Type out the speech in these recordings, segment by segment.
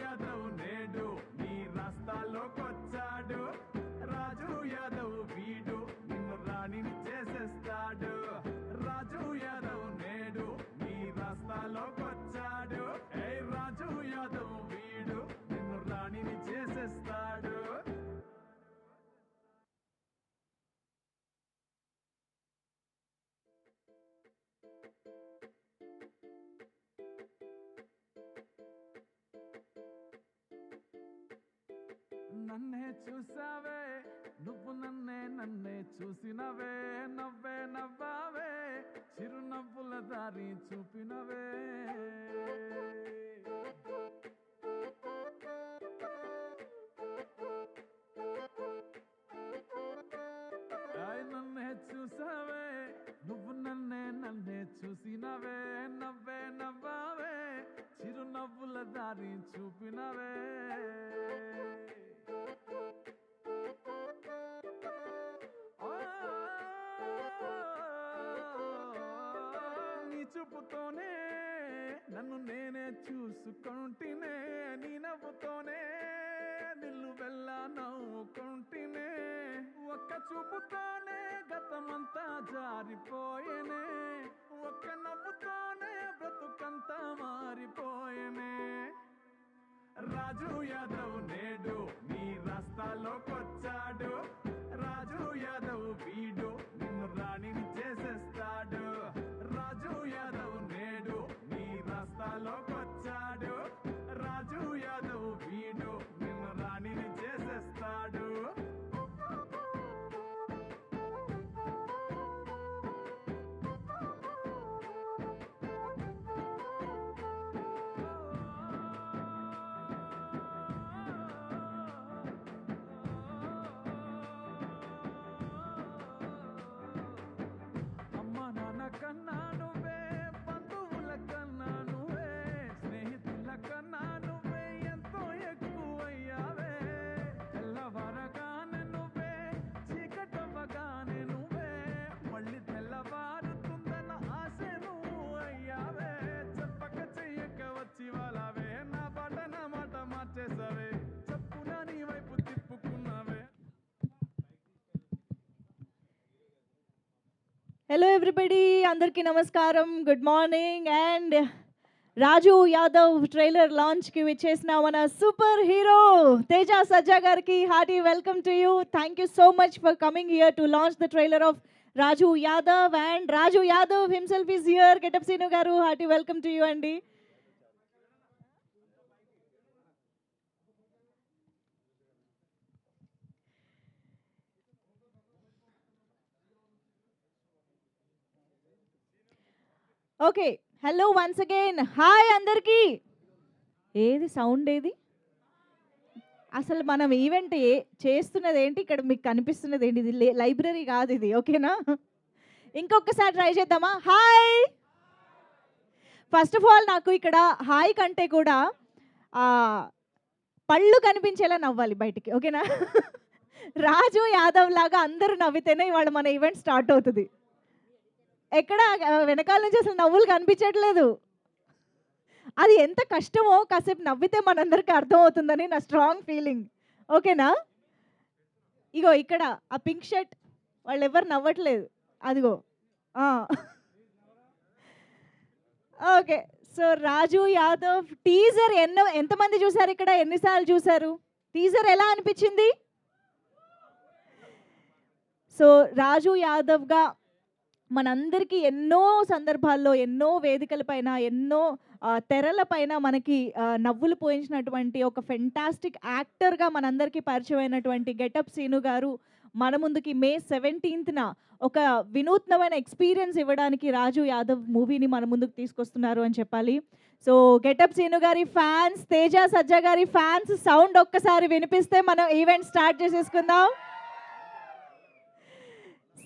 యాదవ్ నేడు నీ రాస్తాలోకొచ్చాడు. రాజు యాదవ్ వీడు నిన్ను రాణిని చేసేస్తాడు. రాజు యాదవ్ నేడు నీ రాస్తాలోకొచ్చాడు. ఏ రాజు యాదవ్ వీడు నిన్ను రాణిని చేసేస్తాడు. నన్నే చూసావే నువ్వు నన్నే చూసినవే. నవ్వే నవ్వావే చిరునవ్వుల దారి చూపినవే. నన్నే చూసావే నువ్వు నన్నే చూసినవే. నవ్వే నవ్వావే చిరునవ్వుల దారి చూపినవే. నీ చూపుతోనే నన్ను నేనే చూసుకుంటేనే. నీ నవ్వుతోనే నిల్లు వెళ్ళా నవ్వుకుంటేనే. ఒక్క చూపుతోనే గతమంతా జారిపోయేనే. ఒక్క నవ్వుతోనే బ్రతుకంతా మారిపోయేనే. రాజు యాదవ్ నేడు నీ రాస్తాలోకొచ్చాడు. రాజు యాదవ్ వీడు నిన్ను రాణిని చేసేస్తాడు. రాజు యాదవ్ నేడు నీ రాస్తాలోకొచ్చాడు. రాజు యాదవ్ వీడు నిన్ను రాణిని చేసేస్తాడు. అమ్మ నాన్న కన్నా నువ్వే, బంధువుల కన్నా నువ్వే, స్నేహితుల కన్నా నువ్వే ఎంతో ఎక్కువయ్యావే. తెల్లవారగానే నువ్వే, చీకటవ్వగానే నువ్వే, మళ్ళీ తెల్లవారుతుందన్న ఆశ నువ్వు అయ్యావే. చెప్పక చెయ్యక వచ్చి వాళ్ళవే, నా పాట నా మాట మార్చేసావే. చెప్పున నీ వైపు తిప్పుకున్నావే. హలో ఎవ్రీబడి, అందరికీ నమస్కారం, good morning. And Raju Yadav trailer లాంచ్కి విచ్చేసిన మన సూపర్ హీరో తేజ సజ్జా గారికి hearty welcome to you. Thank you so much for coming here to launch the trailer of Raju Yadav. And Raju Yadav himself is here. Getup Seenu garu, hearty welcome to you అండి. Okay, hello once again, hi అందరికీ. ఏది sound ఏది? అసలు మనం event చేస్తున్నది ఏంటి? ఇక్కడ మీకు కనిపిస్తున్నది ఏంటి? ఇది లైబ్రరీ కాదు ఇది, ఓకేనా? ఇంకొకసారి ట్రై చేద్దామా? హాయ్. ఫస్ట్ ఆఫ్ ఆల్ నాకు ఇక్కడ హాయ్ కంటే కూడా పళ్ళు కనిపించేలా నవ్వాలి బయటికి, ఓకేనా? రాజు యాదవ్ లాగా అందరూ నవ్వితేనే ఇవాళ మన ఈవెంట్ స్టార్ట్ అవుతుంది. ఎక్కడ వెనకాల నుంచి అసలు నవ్వులు కనిపించట్లేదు. అది ఎంత కష్టమో కాసేపు నవ్వితే మనందరికీ అర్థమవుతుందని నా స్ట్రాంగ్ ఫీలింగ్, ఓకేనా? ఇగో ఇక్కడ ఆ పింక్ షర్ట్ వాళ్ళు ఎవరు నవ్వట్లేదు, అదిగో. ఓకే, సో రాజు యాదవ్ టీజర్ ఎంతమంది చూసారు ఇక్కడ? ఎన్నిసార్లు చూసారు? టీజర్ ఎలా అనిపించింది? సో రాజు యాదవ్గా మనందరికీ ఎన్నో సందర్భాల్లో, ఎన్నో వేదికలపైన, ఎన్నో తెరలపైన మనకి నవ్వులు పోయించినటువంటి ఒక ఫెంటాస్టిక్ యాక్టర్గా మనందరికీ పరిచయమైనటువంటి గెటప్ సీను గారు మన ముందుకి మే 17న ఒక వినూత్నమైన ఎక్స్పీరియన్స్ ఇవ్వడానికి రాజు యాదవ్ మూవీని మన ముందుకు తీసుకొస్తున్నారు అని చెప్పాలి. సో గెటప్ సీను గారి ఫ్యాన్స్, తేజ సజ్జా గారి ఫ్యాన్స్ సౌండ్ ఒక్కసారి వినిపిస్తే మనం ఈవెంట్ స్టార్ట్ చేసేసుకుందాం.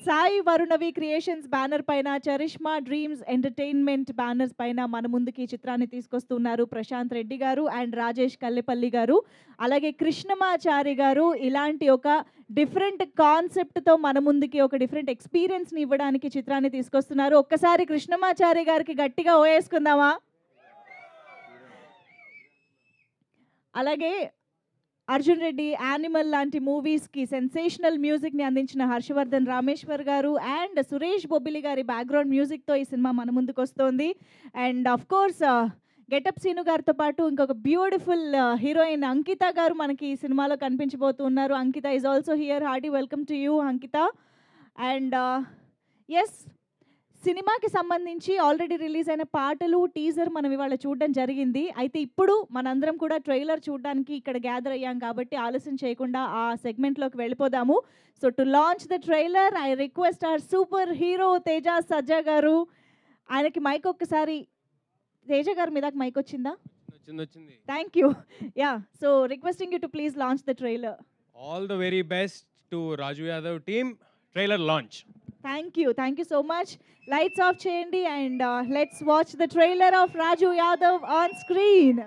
సాయి వరుణవి క్రియేషన్స్ బ్యానర్ పైన, చరిష్మా డ్రీమ్స్ ఎంటర్టైన్మెంట్ బ్యానర్స్ పైన మన ముందుకి ఈ చిత్రాన్ని తీసుకొస్తున్నారు ప్రశాంత్ రెడ్డి గారు అండ్ రాజేష్ కల్లెపల్లి గారు, అలాగే కృష్ణమాచారి గారు. ఇలాంటి ఒక డిఫరెంట్ కాన్సెప్ట్తో మన ముందుకి ఒక డిఫరెంట్ ఎక్స్పీరియన్స్ని ఇవ్వడానికి చిత్రాన్ని తీసుకొస్తున్నారు. ఒక్కసారి కృష్ణమాచారి గారికి గట్టిగా ఓయేసుకుందామా? అలాగే 'అర్జున్ రెడ్డి', 'యానిమల్' లాంటి మూవీస్‌కి సెన్సేషనల్ మ్యూజిక్‌ని అందించిన 'హర్షవర్ధన్ రామేశ్వర్' గారు అండ్ 'సురేష్ బొబ్బిలి' గారి బ్యాక్‌గ్రౌండ్ మ్యూజిక్‌తో ఈ సినిమా మన ముందుకొస్తోంది. And of course getup Seenu గారితో పాటు ఇంకొక బ్యూటిఫుల్ హీరోయిన్ 'అంకిత' గారు మనకి ఈ సినిమాలో కనిపించబోతున్నారు. 'Ankita' is also here. Hearty welcome to you, Ankita. And yes, సినిమాకి సంబంధించి ఆల్రెడీ రిలీజ్ అయిన పాటలు, టీజర్ మనం ఇవాళ చూడడం జరిగింది. అయితే ఇప్పుడు మనందరం కూడా ట్రైలర్ చూడడానికి ఇక్కడ గ్యాదర్ అయ్యాం కాబట్టి ఆలస్యం చేయకుండా ఆ సెగ్మెంట్‌లోకి వెళ్ళిపోదాము. So to launch the trailer I request our super hero Teja Sajja garu. ఆయనకి మైక్ ఒక్కసారి, తేజ గారు మీ దాకా మైక్ వచ్చిందా? వచ్చింది. Thank you. Yeah! So requesting you to please launch the trailer. All the very best to Raju Yadav team. Trailer launch. Thank you so much. Lights off చేయండి and let's watch the trailer of Raju Yadav on screen.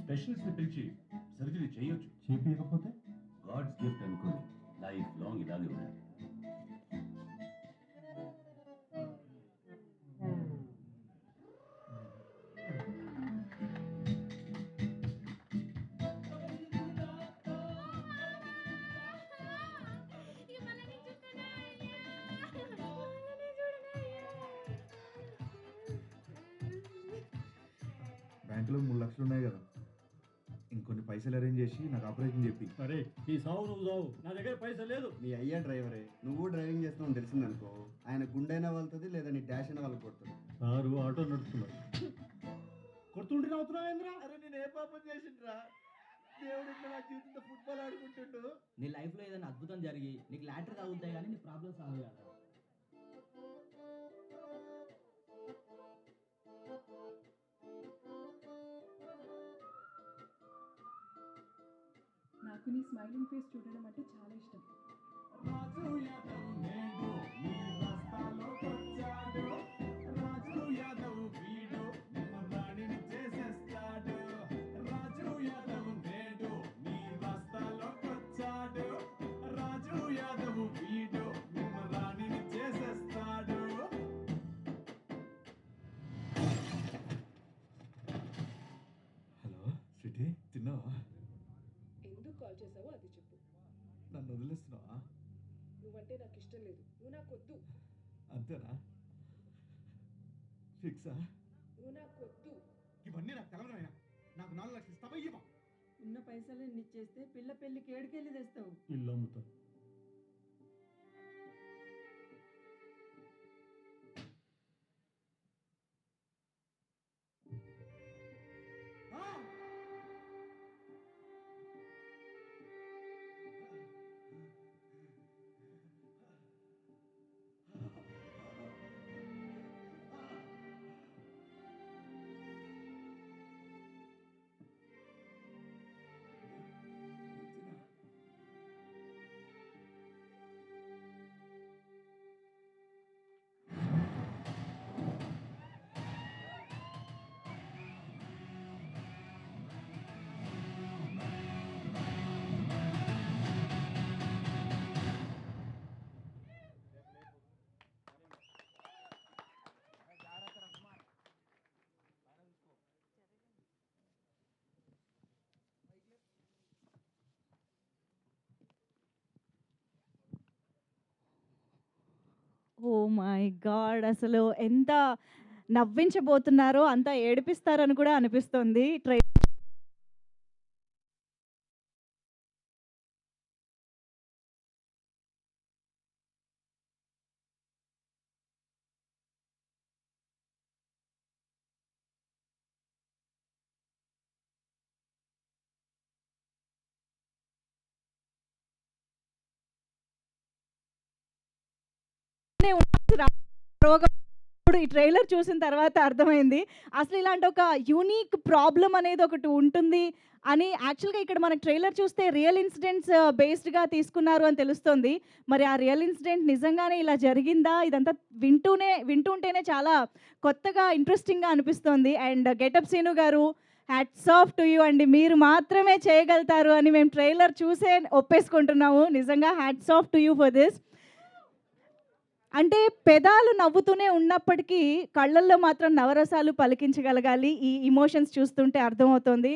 Specialist ని పిలిచి surgery చేయొచ్చు. చేపించకపోతే god's gift అనుకోండి. Life long ఇలాగే ఉండాలి. బ్యాంకులో 3 లక్షలు ఉన్నాయి కదా, ఇంకొన్ని పైసలు అరేంజ్ చేసి నాకు ఆపరేషన్ చెప్పి. అరే నీ సావు నువ్వు సావు, నా దగ్గర పైసలు లేదు. నీ అయ్యా డ్రైవరే, నువ్వు డ్రైవింగ్ చేస్తున్నావు తెలిసిందనుకో, ఆయన గుండెైనా వెళ్తుంది లేదా నీ డాష్ అయినా వాళ్ళు కొడుతుంది. సారు ఆటో నడుపుతున్నాడు. కొడుతుంటే నవ్వుతున్నావేంద్రా? అరే నేను ఏ పాపం చేసిండ్రా? దేవుడు ఇట్లా నా జీవితంతో ఫుట్బాల్ ఆడుకుంటుండు. నీ లైఫ్లో ఏదైనా అద్భుతం జరిగి నీకు లాటరీ తగులుతాయి కానీ నీ ప్రాబ్లమ్ సాల్వ్ కాదు. నాకు నీ స్మైలింగ్ ఫేస్ చూడడం అంటే చాలా ఇష్టం. రాజు యాదవ్ నేడు నీ రాస్తాలోకొచ్చాడు. రాజు యాదవ్ వీడు నిన్ను రాణిని చేసేస్తాడు. రాజు యాదవ్ నేడు నీ రాస్తాలోకొచ్చాడు. రాజు యాదవ్ వీడు నిన్ను రాణిని చేసేస్తాడు. హలో స్వీటీ, తిన్నావా? ఎందుకు కాల్ చేసావో అది చెప్పు. నన్ను వదిలేస్తున్నావా? నువ్వంటే నాకు ఇష్టం లేదు, నువ్వు నాకు వద్దు. అంతేనా? ఫిక్సా? నువ్వు నాకు వద్దు. ఇవన్నీ నాకు తెలవదు నాయనా. నాకు 4 లక్షలు ఇస్తావా ఇవ్వవా? ఉన్న పైసలు ఇచ్చేస్తే పిల్ల పెళ్ళికి ఏడుకెళ్ళి తెస్తావు. ఇల్లు అమ్ముతాం. Oh my God! అసలు ఎంత నవ్వించబోతున్నారో అంత ఏడిపిస్తారని కూడా అనిపిస్తుంది. రోగం ఈ ట్రైలర్ చూసిన తర్వాత అర్థమైంది. అసలు ఇలాంటి ఒక యూనిక్ ప్రాబ్లమ్ అనేది ఒకటి ఉంటుంది అని యాక్చువల్‌గా ఇక్కడ మనకు ట్రైలర్ చూస్తే రియల్ ఇన్సిడెంట్స్ బేస్డ్‌గా తీసుకున్నారు అని తెలుస్తుంది. మరి ఆ రియల్ ఇన్సిడెంట్ నిజంగానే ఇలా జరిగిందా? ఇదంతా వింటుంటేనే చాలా కొత్తగా, ఇంట్రెస్టింగ్‌గా అనిపిస్తుంది. అండ్ గెటప్ సీను గారు, హ్యాట్స్ ఆఫ్ టు యూ అండి. మీరు మాత్రమే చేయగలుగుతారు అని మేము ట్రైలర్ చూసే ఒప్పేసుకుంటున్నాము. నిజంగా hats off to you for this. అంటే పెదాలు నవ్వుతూనే ఉన్నప్పటికీ కళ్ళల్లో మాత్రం నవరసాలు పలికించగలగాలి. ఈ ఎమోషన్స్ చూస్తుంటే అర్థమవుతుంది.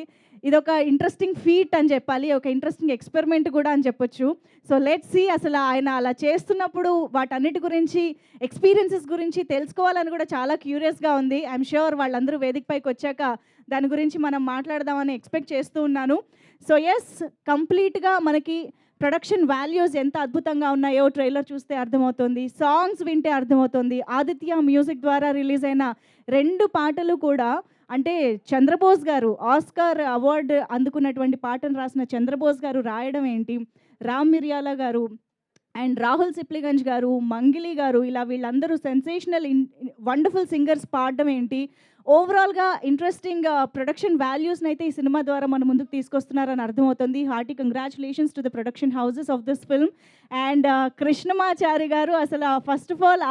ఇదొక ఇంట్రెస్టింగ్ ఫీట్ అని చెప్పాలి. ఒక ఇంట్రెస్టింగ్ ఎక్స్పెరిమెంట్ కూడా అని చెప్పొచ్చు. సో లెట్స్ సీ అసలు ఆయన అలా చేస్తున్నప్పుడు వాటన్నిటి గురించి, ఎక్స్పీరియన్సెస్ గురించి తెలుసుకోవాలని కూడా చాలా క్యూరియస్‌గా ఉంది. ఐఎమ్ ష్యూర్ వాళ్ళందరూ వేదిక పైకి వచ్చాక దాని గురించి మనం మాట్లాడదామని ఎక్స్పెక్ట్ చేస్తూ ఉన్నాను. సో యెస్, కంప్లీట్‌గా మనకి ప్రొడక్షన్ వాల్యూస్ ఎంత అద్భుతంగా ఉన్నాయో ట్రైలర్ చూస్తే అర్థమవుతుంది. సాంగ్స్ వింటే అర్థమవుతుంది. ఆదిత్య మ్యూజిక్ ద్వారా రిలీజ్ అయిన 2 పాటలు కూడా, అంటే చంద్రబోస్ గారు ఆస్కార్ అవార్డు అందుకున్నటువంటి పాటను రాసిన చంద్రబోస్ గారు రాయడం ఏంటి, రామ్ మిర్యాల గారు అండ్ రాహుల్ సిప్లిగంజ్ గారు, మంగిలి గారు, ఇలా వీళ్ళందరూ సెన్సేషనల్ వండర్ఫుల్ సింగర్స్ పాడడం ఏంటి, ఓవరాల్గా ఇంట్రెస్టింగ్ ప్రొడక్షన్ వాల్యూస్ని అయితే ఈ సినిమా ద్వారా మన ముందుకు తీసుకొస్తున్నారని అర్థమవుతుంది. Hearty congratulations to the production houses of this film. And Krishnamachari గారు అసలు ఫస్ట్ ఆఫ్ ఆల్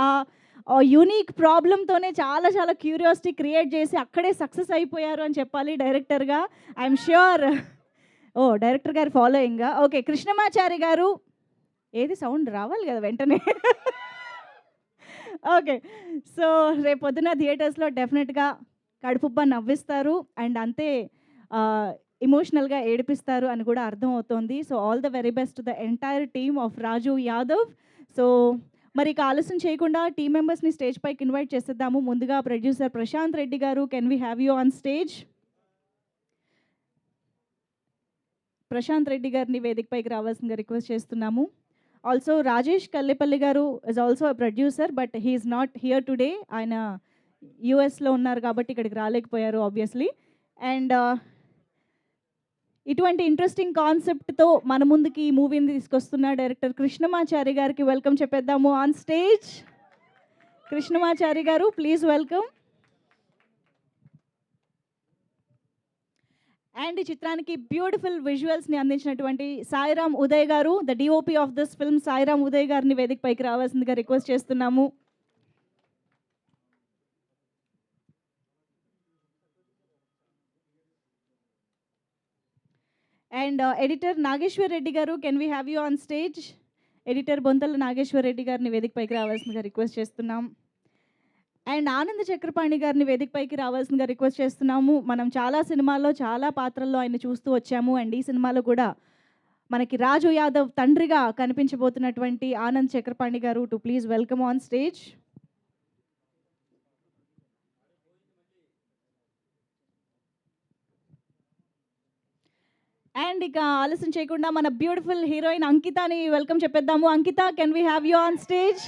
యూనిక్ ప్రాబ్లంతోనే చాలా చాలా క్యూరియాసిటీ క్రియేట్ చేసి అక్కడే సక్సెస్ అయిపోయారు అని చెప్పాలి డైరెక్టర్గా. I'm sure. డైరెక్టర్ గారి ఫాలోయింగా. ఓకే, కృష్ణమాచారి గారు, ఏది సౌండ్ రావాలి కదా వెంటనే. ఓకే, సో రేపు పొద్దున థియేటర్స్లో డెఫినెట్గా కడుపుబ్బా నవ్విస్తారు అండ్ అంతే ఎమోషనల్గా ఏడిపిస్తారు అని కూడా అర్థమవుతోంది. So all the very best to the entire team of Raju Yadav. So మరి ఇక ఆలస్యం చేయకుండా టీమ్ మెంబర్స్ని స్టేజ్ పైకి ఇన్వైట్ చేసేద్దాము. ముందుగా ప్రొడ్యూసర్ ప్రశాంత్ రెడ్డి గారు, can we have you on stage? Prashanth Reddy గారిని వేదిక పైకి రావాల్సిందిగా రిక్వెస్ట్ చేస్తున్నాము. ఆల్సో రాజేష్ కల్లేపల్లి గారు is also a producer, but he is not here today. ఆయన యూఎస్లో ఉన్నారు కాబట్టి ఇక్కడికి రాలేకపోయారు ఆబ్వియస్లీ. అండ్ ఇటువంటి ఇంట్రెస్టింగ్ కాన్సెప్ట్తో మన ముందుకి ఈ మూవీని తీసుకొస్తున్న డైరెక్టర్ కృష్ణమాచారి గారికి వెల్కమ్ చెప్పేద్దాము ఆన్ స్టేజ్. కృష్ణమాచారి గారు, ప్లీజ్ వెల్కమ్. అండ్ ఈ చిత్రానికి బ్యూటిఫుల్ విజువల్స్ని అందించినటువంటి సాయిరామ్ ఉదయ్ గారు, the DOP of this film, Sairam Uday గారిని వేదిక పైకి రావాల్సిందిగా రిక్వెస్ట్ చేస్తున్నాము. అండ్ ఎడిటర్ నాగేశ్వర్ రెడ్డి గారు, can we have you on stage? Editor Bonthala Nageshwar Reddy గారిని వేదిక పైకి రావాల్సిందిగా రిక్వెస్ట్ చేస్తున్నాం. అండ్ ఆనంద్ చక్రపాణి గారిని వేదిక పైకి రావాల్సిందిగా రిక్వెస్ట్ చేస్తున్నాము. మనం చాలా సినిమాల్లో చాలా పాత్రల్లో ఆయన చూస్తూ వచ్చాము. అండ్ ఈ సినిమాలో కూడా మనకి రాజు యాదవ్ తండ్రిగా కనిపించబోతున్నటువంటి Anand Chakrapani garu to please welcome on stage. And ఇక ఆలస్యం చేయకుండా మన బ్యూటిఫుల్ హీరోయిన్ అంకితాని వెల్కమ్ చెప్పేద్దాము. Ankita, can we have you on stage?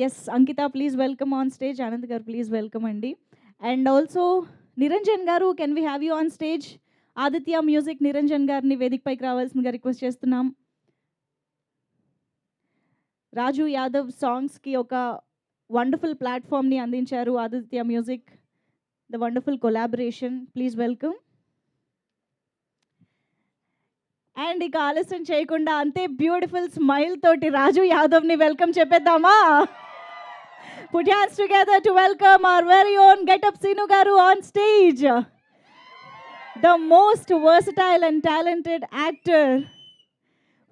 Yes Ankita, please welcome on stage. Anand garu please welcome అండి. And also Niranjan garu, can we have you on stage? Aditya music Niranjan గారిని వేదిక పైకి రావాల్సిందిగా రిక్వెస్ట్ చేస్తున్నాం. రాజు యాదవ్ సాంగ్స్కి ఒక వండర్ఫుల్ ప్లాట్ఫామ్ని అందించారు Aditya music, the wonderful collaboration. Please welcome. And ఇక ఆలస్యం చేయకుండా అంతే బ్యూటిఫుల్ స్మైల్ తోటి రాజు యాదవ్ని welcome చెప్పేద్దామా? Put your hands together to welcome our very own Get Up Sinu Garu on stage. The most versatile and talented actor.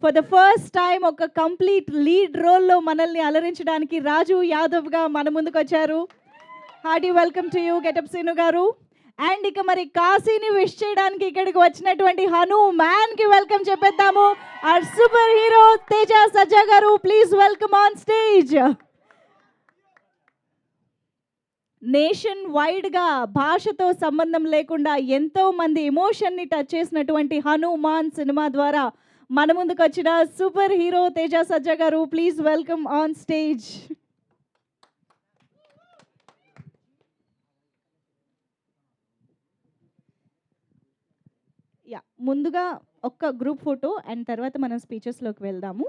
For the first time ఒక complete lead రోల్లో మనల్ని అలరించడానికి రాజు యాదవ్గా మన ముందుకు వచ్చారు. Hearty welcome to you getup Seenu garu. And ఇక మరి కాశీని విష్ చేయడానికి ఇక్కడికి వచ్చినటువంటి హనుమాన్కి వెల్కమ్ చెప్పేద్దాము. Our super hero Teja Sajja garu, please welcome on stage. Nation వైడ్గా భాషతో సంబంధం లేకుండా ఎంతో మంది ఎమోషన్ని టచ్ చేసినటువంటి హనుమాన్ సినిమా ద్వారా మన ముందుకు వచ్చిన super hero Teja Sajja garu, please welcome on stage. Yeah, ముందుగా ఒక్క గ్రూప్ ఫోటో అండ్ తర్వాత మనం స్పీచెస్లోకి వెళ్దాము.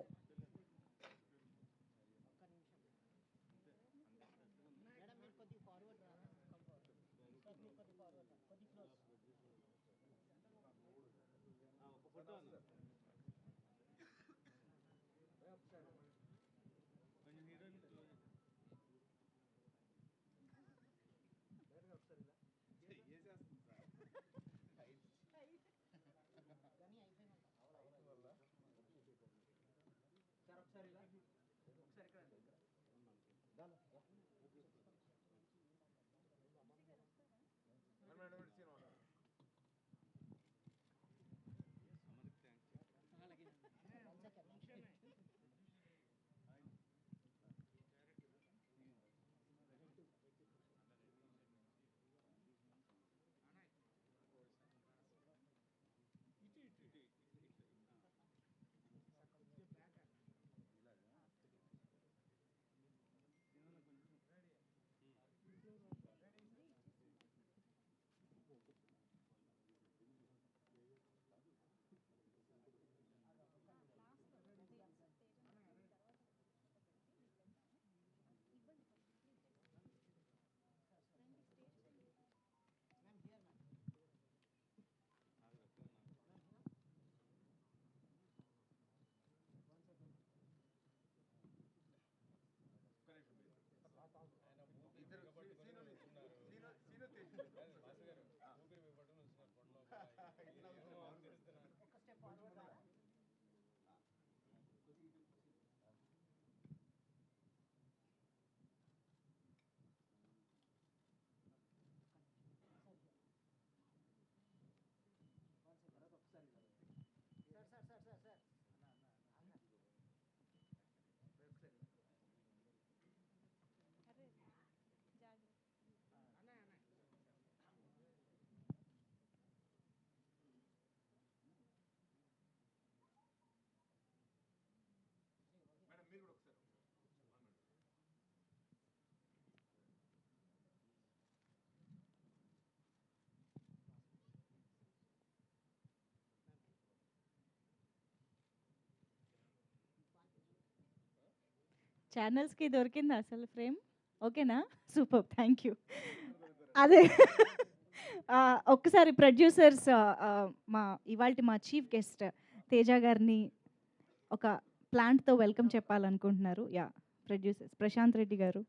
ఛానల్స్కి దొరికిందా అసలు ఫ్రేమ్? ఓకేనా? Super, thank you. అదే ఒక్కసారి ప్రొడ్యూసర్స్ మా ఇవాల్టి మా చీఫ్ గెస్ట్ తేజ గారిని ఒక ప్లాంట్తో వెల్కమ్ చెప్పాలనుకుంటున్నారు. యా, ప్రొడ్యూసర్స్ ప్రశాంత్ రెడ్డి గారు.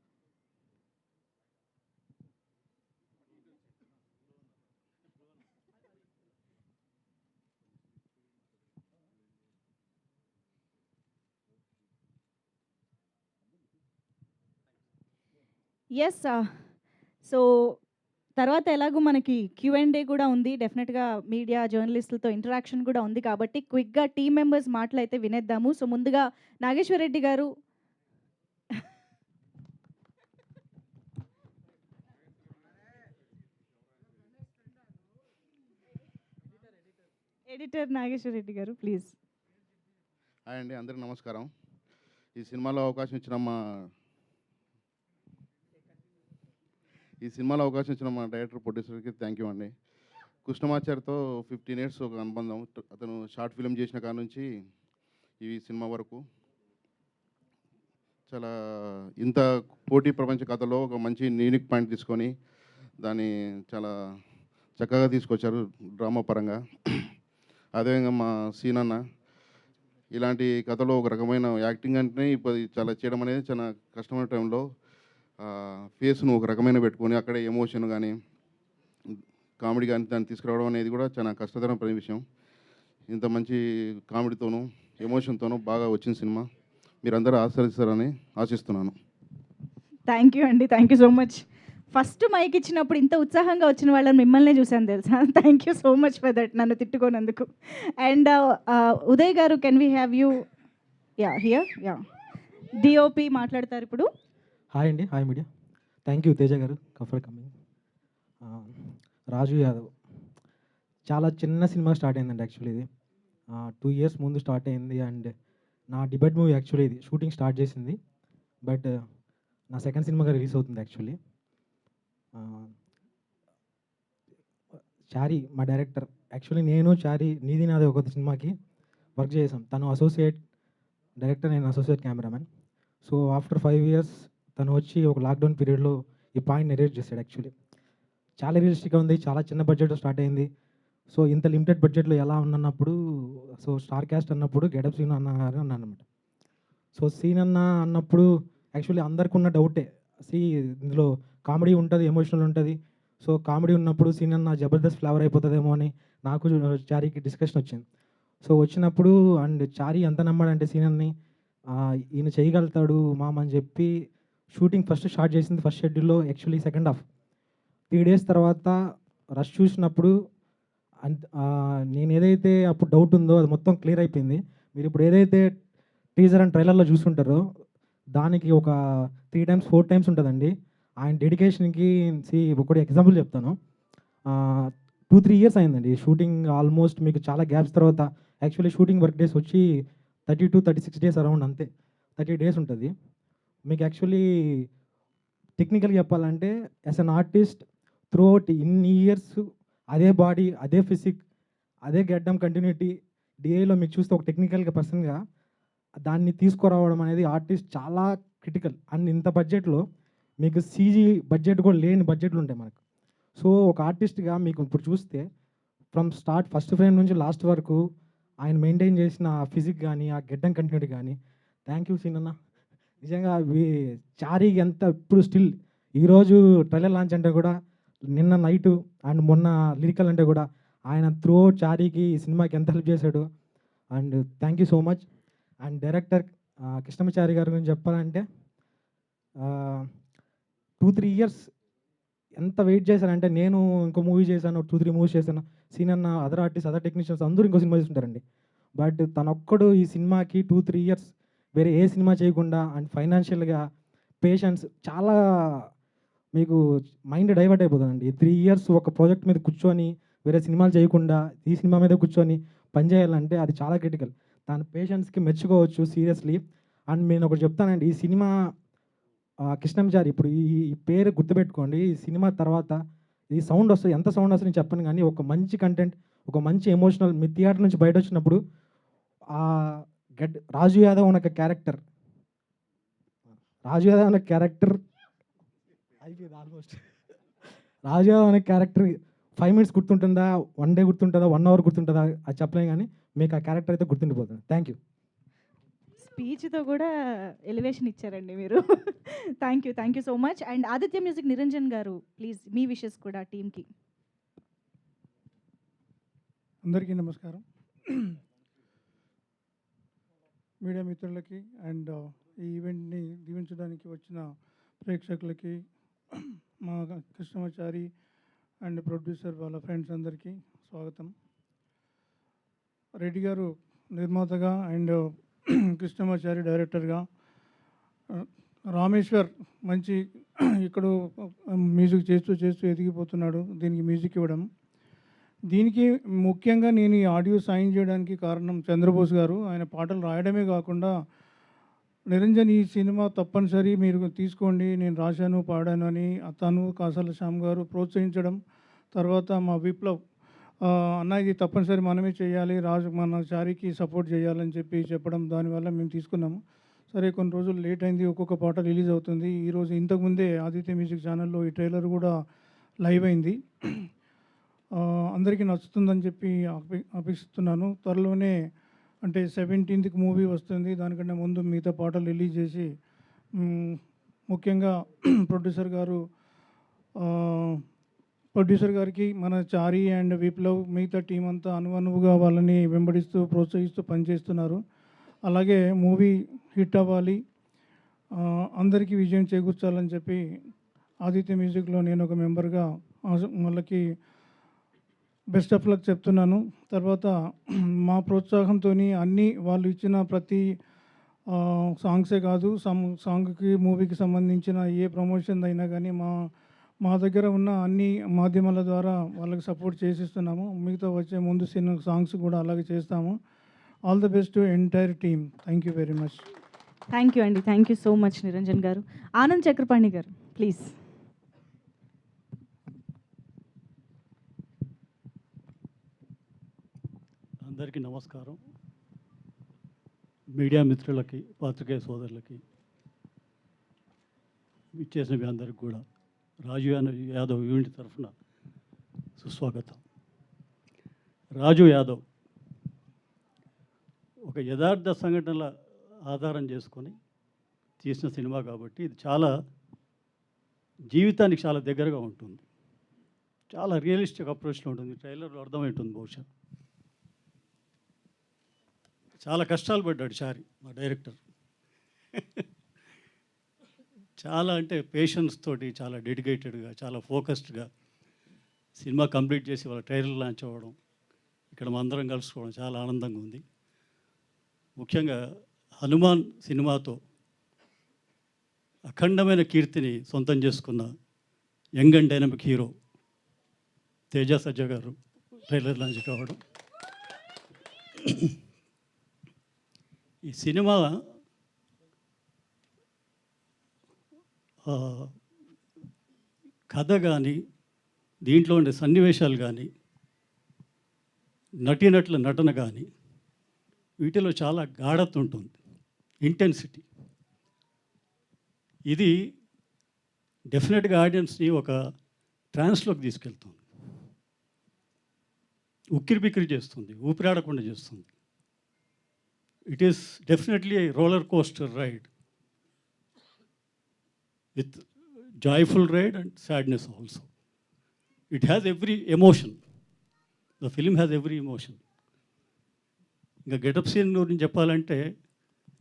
ఎస్, సో తర్వాత ఎలాగో మనకి Q&A కూడా ఉంది. డెఫినెట్గా మీడియా జర్నలిస్టులతో ఇంటరాక్షన్ కూడా ఉంది కాబట్టి క్విక్గా టీమ్ మెంబర్స్ మాటలు అయితే వినేద్దాము. సో ముందుగా నాగేశ్వర్ రెడ్డి గారు. ఎడిటర్ నాగేశ్వర్ రెడ్డి గారు ప్లీజ్. హాయ్ అండి, అందరికీ నమస్కారం. ఈ సినిమాలో అవకాశం ఇచ్చిన మా డైరెక్టర్ ప్రొడ్యూసర్కి థ్యాంక్ యూ అండి. కృష్ణమాచార్యతో 15 years ఒక అనుబంధం. అతను షార్ట్ ఫిల్మ్ చేసిన కాడ నుంచి ఈ సినిమా వరకు చాలా ఇంత పోటీ ప్రపంచ కథలో ఒక మంచి యూనిక్ పాయింట్ తీసుకొని దాన్ని చాలా చక్కగా తీసుకొచ్చారు డ్రామా పరంగా. అదేవిధంగా మా సీనన్న ఇలాంటి కథలో ఒక రకమైన యాక్టింగ్ అంటే ఇప్పుడు చాలా చేయడం అనేది చాలా కష్టమైన టైంలో ఫేస్ను ఒక రకమైన పెట్టుకొని అక్కడే ఎమోషన్ కానీ కామెడీ కానీ దాన్ని తీసుకురావడం అనేది కూడా చాలా కష్టతరమైన విషయం. ఇంత మంచి కామెడీతోనూ ఎమోషన్తోనూ బాగా వచ్చిన సినిమా మీరందరూ ఆస్వాదిస్తారని ఆశిస్తున్నాను. థ్యాంక్ యూ అండి, thank you so much. First mic ఇచ్చినప్పుడు ఇంత ఉత్సాహంగా వచ్చిన వాళ్ళని మిమ్మల్నే చూశాను తెలుసా. Thank you so much for that, నన్ను తిట్టుకోనందుకు. అండ్ ఉదయ్ గారు, can we have you? Yeah, here. Yeah, DOP మాట్లాడతారు ఇప్పుడు. హాయ్ అండి, hi media. Thank you Teja గారు ఫర్ కమింగ్. రాజు యాదవ్ చాలా చిన్న సినిమా స్టార్ట్ అయిందండి. యాక్చువల్లీ ఇది 2 years ముందు స్టార్ట్ అయింది. అండ్ నా డిబేట్ మూవీ యాక్చువల్లీ ఇది షూటింగ్ స్టార్ట్ చేసింది, బట్ నా సెకండ్ సినిమాగా రిలీజ్ అవుతుంది యాక్చువల్లీ. చారీ మా డైరెక్టర్. యాక్చువల్లీ నేను చారీ నీది నాది ఒక సినిమాకి వర్క్ చేసాం. తను అసోసియేట్ డైరెక్టర్, నేను associate cameraman. So after 5 years తను వచ్చి ఒక లాక్డౌన్ పీరియడ్లో ఈ పాయింట్ నెరేట్ చేశాడు. యాక్చువల్లీ చాలా రియలిస్టిక్గా ఉంది, చాలా చిన్న బడ్జెట్లో స్టార్ట్ అయింది. సో ఇంత లిమిటెడ్ బడ్జెట్లో ఎలా ఉన్నప్పుడు సో స్టార్ క్యాస్ట్ అన్నప్పుడు గెటప్ సీన్ అన్న గారు అన్నాను అనమాట. సో సీన్ అన్నప్పుడు యాక్చువల్లీ అందరికి ఉన్న డౌటే, ఇందులో కామెడీ ఉంటుంది, ఎమోషనల్ ఉంటుంది. సో కామెడీ ఉన్నప్పుడు సీన్ అన్న జబర్దస్త్ ఫ్లేవర్ అయిపోతుందేమో అని నాకు చారీకి డిస్కషన్ వచ్చింది. సో వచ్చినప్పుడు అండ్ చారీ ఎంత నమ్మాడంటే సీనన్ని ఈయన చేయగలుగుతాడు మామ అని చెప్పి షూటింగ్ ఫస్ట్ స్టార్ట్ చేసింది ఫస్ట్ షెడ్యూల్లో. యాక్చువల్లీ సెకండ్ హాఫ్ 3 days తర్వాత రష్ చూసినప్పుడు నేను ఏదైతే అప్పుడు డౌట్ ఉందో అది మొత్తం క్లియర్ అయిపోయింది. మీరు ఇప్పుడు ఏదైతే టీజర్ అండ్ ట్రైలర్లో చూస్తుంటారో దానికి ఒక 3 times 4 times ఉంటుందండి. ఆయన డెడికేషన్కి ఒకటి ఎగ్జాంపుల్ చెప్తాను. 2-3 years అయిందండి షూటింగ్. ఆల్మోస్ట్ మీకు చాలా గ్యాప్స్ తర్వాత యాక్చువల్లీ షూటింగ్ వర్క్ డేస్ వచ్చి 32-36 days అరౌండ్, అంతే 30 days ఉంటుంది. మీకు యాక్చువల్లీ టెక్నికల్గా చెప్పాలంటే as an artist through out ఇన్ని ఇయర్స్ అదే బాడీ, అదే ఫిజిక్, అదే గెడ్డం కంటిన్యూటీ డిఏలో మీకు చూస్తే ఒక టెక్నికల్గా పర్సన్గా దాన్ని తీసుకురావడం అనేది ఆర్టిస్ట్ చాలా క్రిటికల్. అండ్ ఇంత బడ్జెట్లో మీకు సీజీ బడ్జెట్ కూడా లేని బడ్జెట్లు ఉంటాయి మనకు. సో ఒక ఆర్టిస్ట్గా మీకు ఇప్పుడు చూస్తే ఫ్రమ్ స్టార్ట్ ఫస్ట్ ఫ్రేమ్ నుంచి లాస్ట్ వరకు ఆయన మెయింటైన్ చేసిన ఆ ఫిజిక్ కానీ ఆ గెడ్డం కంటిన్యూటీ కానీ థ్యాంక్ యూ సీన్ అన్న. నిజంగా చారీకి ఎంత ఇప్పుడు స్టిల్ ఈరోజు ట్రైలర్ లాంచ్ అంటే కూడా నిన్న నైటు అండ్ మొన్న లిరికల్ అంటే కూడా ఆయన త్రూ చారీకి ఈ సినిమాకి ఎంత హెల్ప్ చేశాడు. And thank you so much. And director Krishnamachari గారి గురించి చెప్పాలంటే 2-3 years ఎంత వెయిట్ చేశానంటే, నేను ఇంకో మూవీ చేశాను, 2-3 movies చేశాను, సీన్ అన్న అదర్ ఆర్టిస్ట్ అదర్ టెక్నీషియన్స్ అందరూ ఇంకో సినిమా చేస్తుంటారండి. బట్ తనొక్కడు ఈ సినిమాకి 2-3 years వేరే ఏ సినిమా చేయకుండా అండ్ ఫైనాన్షియల్గా పేషెన్స్ చాలా మీకు మైండ్ డైవర్ట్ అయిపోతుందండి. 3 years ఒక ప్రాజెక్ట్ మీద కూర్చొని వేరే సినిమాలు చేయకుండా ఈ సినిమా మీద కూర్చొని పనిచేయాలంటే అది చాలా క్రిటికల్. తన పేషెన్స్కి మెచ్చుకోవచ్చు సీరియస్లీ. అండ్ నేను ఒకటి చెప్తానండి, ఈ సినిమా కృష్ణమాచారి ఇప్పుడు ఈ పేరు గుర్తుపెట్టుకోండి. ఈ సినిమా తర్వాత ఈ సౌండ్ వస్తుంది, ఎంత సౌండ్ వస్తుంది నేను చెప్పను, కానీ ఒక మంచి కంటెంట్, ఒక మంచి ఎమోషనల్ మీ థియేటర్ నుంచి బయట వచ్చినప్పుడు రాజు యాదవ్ అనే క్యారెక్టర్ రాజు యాదవ్ అనే క్యారెక్టర్ అయిపోయింది ఆల్మోస్ట్. రాజు యాదవ్ అనే క్యారెక్టర్ 5 minutes గుర్తుంటుందా, 1 day గుర్తుంటుందా, 1 hour గుర్తుంటుందా అది చెప్పలేం, కానీ మీకు ఆ క్యారెక్టర్ అయితే గుర్తుండిపోతుంది. Thank you. స్పీచ్తో కూడా ఎలివేషన్ ఇచ్చారండి మీరు. Thank you so much. And Aditya music Niranjan గారు, ప్లీజ్ మీ విషెస్ కూడా టీమ్కి. అందరికీ నమస్కారం. మీడియా మిత్రులకి అండ్ ఈ ఈవెంట్ని దీవించడానికి వచ్చిన ప్రేక్షకులకి, మా కృష్ణమాచారి అండ్ ప్రొడ్యూసర్ వాళ్ళ ఫ్రెండ్స్ అందరికీ స్వాగతం. రెడ్డి గారు నిర్మాతగా అండ్ కృష్ణమాచారి డైరెక్టర్గా, రామేశ్వర్ మంచి ఇక్కడ మ్యూజిక్ చేస్తూ ఎదిగిపోతున్నాడు దీనికి మ్యూజిక్ ఇవ్వడం. దీనికి ముఖ్యంగా నేను ఈ ఆడియో సైన్ చేయడానికి కారణం చంద్రబోస్ గారు. ఆయన పాటలు రాయడమే కాకుండా నిరంజన్ ఈ సినిమా తప్పనిసరి మీరు తీసుకోండి, నేను రాశాను పాడాను అని తను కాసాల శ్యామ్ గారు ప్రోత్సహించడం, తర్వాత మా విప్లవ్ అన్న ఇది తప్పనిసరి మనమే చేయాలి, మన చారికి సపోర్ట్ చేయాలని చెప్పడం, దానివల్ల మేము తీసుకున్నాము. సరే కొన్ని రోజులు లేట్ అయింది, ఒక్కొక్క పాట రిలీజ్ అవుతుంది. ఈరోజు ఇంతకుముందే ఆదిత్య మ్యూజిక్ ఛానల్లో ఈ ట్రైలర్ కూడా లైవ్ అయింది. అందరికీ నచ్చుతుందని చెప్పి అపేక్షిస్తున్నాను. త్వరలోనే అంటే 17th మూవీ వస్తుంది, దానికంటే ముందు మిగతా పాటలు రిలీజ్ చేసి ముఖ్యంగా ప్రొడ్యూసర్ గారికి, మన చారి అండ్ విప్లవ్ మిగతా టీం అంతా అనువుగా వాళ్ళని వెంబడిస్తూ ప్రోత్సహిస్తూ పనిచేస్తున్నారు. అలాగే మూవీ హిట్ అవ్వాలి, అందరికీ విజయం చేకూర్చాలని చెప్పి ఆదిత్య మ్యూజిక్లో నేను ఒక మెంబర్గా వాళ్ళకి బెస్ట్ ఆఫ్ లక్ చెప్తున్నాను. తర్వాత మా ప్రోత్సాహంతో అన్నీ వాళ్ళు ఇచ్చిన ప్రతి సాంగ్సే కాదు, సాంగ్కి మూవీకి సంబంధించిన ఏ ప్రమోషన్ అయినా కానీ మా దగ్గర ఉన్న అన్ని మాధ్యమాల ద్వారా వాళ్ళకి సపోర్ట్ చేసిస్తున్నాము. మిగతా వచ్చే ముందు సాంగ్స్ కూడా అలాగే చేస్తాము. All the best to entire team. Thank you very much. Thank you అండి. Thank you so much Niranjan garu. Anand Chakrapani గారు ప్లీజ్. అందరికీ నమస్కారం. మీడియా మిత్రులకి, పాత్రికేయ సోదరులకి, ఇచ్చేసిన మీ అందరికి కూడా రాజు యాదవ్ యూనిట్ తరఫున సుస్వాగతం. రాజు యాదవ్ ఒక యథార్థ సంఘటనల ఆధారం చేసుకొని తీసిన సినిమా కాబట్టి ఇది చాలా జీవితానికి చాలా దగ్గరగా ఉంటుంది, చాలా రియలిస్టిక్ అప్రోచ్లో ఉంటుంది. ట్రైలర్లో అర్థమవుతుంది. బహుశా చాలా కష్టాలు పడ్డాడు చారి, మా డైరెక్టర్. చాలా అంటే పేషెన్స్ తోటి, చాలా డెడికేటెడ్గా, చాలా ఫోకస్డ్గా సినిమా కంప్లీట్ చేసి వాళ్ళ ట్రైలర్ లాంచ్ అవ్వడం, ఇక్కడ మా అందరం కలుసుకోవడం చాలా ఆనందంగా ఉంది. ముఖ్యంగా హనుమాన్ సినిమాతో అఖండమైన కీర్తిని సొంతం చేసుకున్న young and dynamic hero Teja Sajja garu trailer launch కావడం. ఈ సినిమా కథ కానీ, దీంట్లో ఉండే సన్నివేశాలు కానీ, నటీనటుల నటన కానీ, వీటిలో చాలా గాఢత ఉంటుంది, ఇంటెన్సిటీ. ఇది డెఫినెట్గా ఆడియన్స్ని ఒక ట్రాన్స్లోకి తీసుకెళ్తుంది, ఉక్కిరి బిక్కిరి చేస్తుంది, ఊపిరాడకుండా చేస్తుంది. It is definitely a roller coaster ride with joyful ride and sadness also. It has every emotion. The film has every emotion. ఇంకా గెటప్ సీన్ గురించి చెప్పాలంటే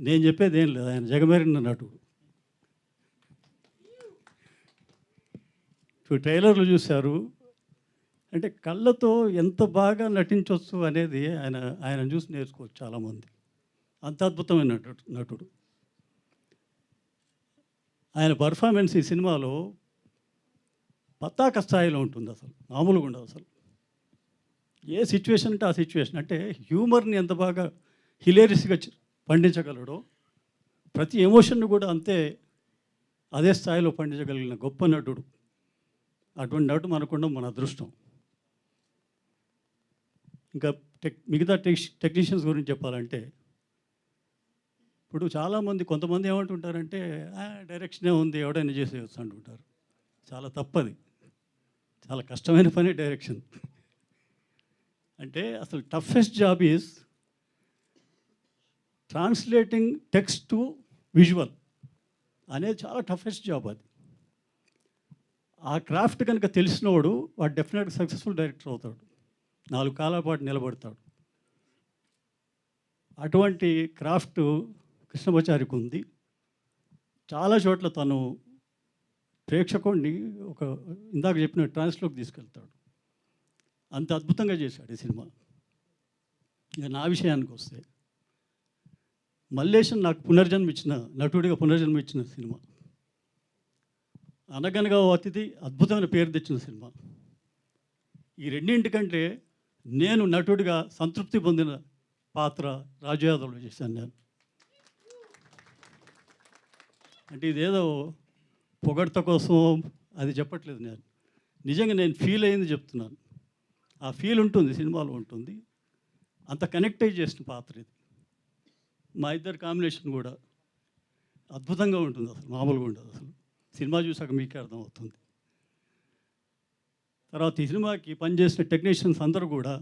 నేను చెప్పేది ఏం లేదు, ఆయన జగమేరిన నటుడు. ఇప్పుడు ట్రైలర్లు చూశారు అంటే కళ్ళతో ఎంత బాగా నటించవచ్చు అనేది ఆయన చూసి నేర్చుకోవచ్చు చాలామంది. అంత అద్భుతమైన నటుడు. ఆయన పర్ఫార్మెన్స్ ఈ సినిమాలో పతాక స్థాయిలో ఉంటుంది, అసలు మామూలుగా ఉండదు. అసలు ఏ సిచ్యువేషన్ అంటే ఆ సిచ్యువేషన్, అంటే హ్యూమర్ని ఎంత బాగా హిలేరియస్గా పండించగలడో, ప్రతి ఎమోషన్ని కూడా అంతే అదే స్థాయిలో పండించగలిగిన గొప్ప నటుడు. అటువంటి నటు మనకుండా మన అదృష్టం. ఇంకా మిగతా టెక్నీషియన్స్ గురించి చెప్పాలంటే ఇప్పుడు చాలామంది కొంతమంది ఏమంటుంటారంటే డైరెక్షనే ఉంది ఎవడైనా చేసేయచ్చు అంటుంటారు. చాలా తప్పది. చాలా కష్టమైన పని డైరెక్షన్. అంటే అసలు toughest job is translating text to visual అనేది చాలా టఫెస్ట్ జాబ్ అది. ఆ క్రాఫ్ట్ కనుక తెలిసినవాడు వాడు డెఫినెట్గా సక్సెస్ఫుల్ డైరెక్టర్ అవుతాడు, 4 కాలాల పాటు నిలబడతాడు. అటువంటి క్రాఫ్ట్ కృష్ణమాచారికి ఉంది. చాలా చోట్ల తను ప్రేక్షకుడిని ఒక ఇందాక చెప్పిన ట్రాన్స్లోకి తీసుకెళ్తాడు. అంత అద్భుతంగా చేశాడు ఈ సినిమా. ఇక నా విషయానికి వస్తే, మల్లేశన్ నాకు పునర్జన్మిచ్చిన నటుడిగా పునర్జన్మిచ్చిన సినిమా. అనగనగా ఓ అతిథి అద్భుతమైన పేరు తెచ్చిన సినిమా. ఈ రెండింటికంటే నేను నటుడిగా సంతృప్తి పొందిన పాత్ర రాజు యాదవ్లో చేశాను నేను. అంటే ఇదేదో పొగడ్త కోసం అది చెప్పట్లేదు నేను. నిజంగా నేను ఫీల్ అయింది చెప్తున్నాను. ఆ ఫీల్ ఉంటుంది, సినిమాలో ఉంటుంది. అంత కనెక్ట్ అయ్యి చేసిన పాత్ర ఇది. మా ఇద్దరు కాంబినేషన్ కూడా అద్భుతంగా ఉంటుంది, అసలు మామూలుగా ఉండదు. అసలు సినిమా చూసాక మీకే అర్థమవుతుంది. తర్వాత ఈ సినిమాకి పనిచేసిన టెక్నీషియన్స్ అందరూ కూడా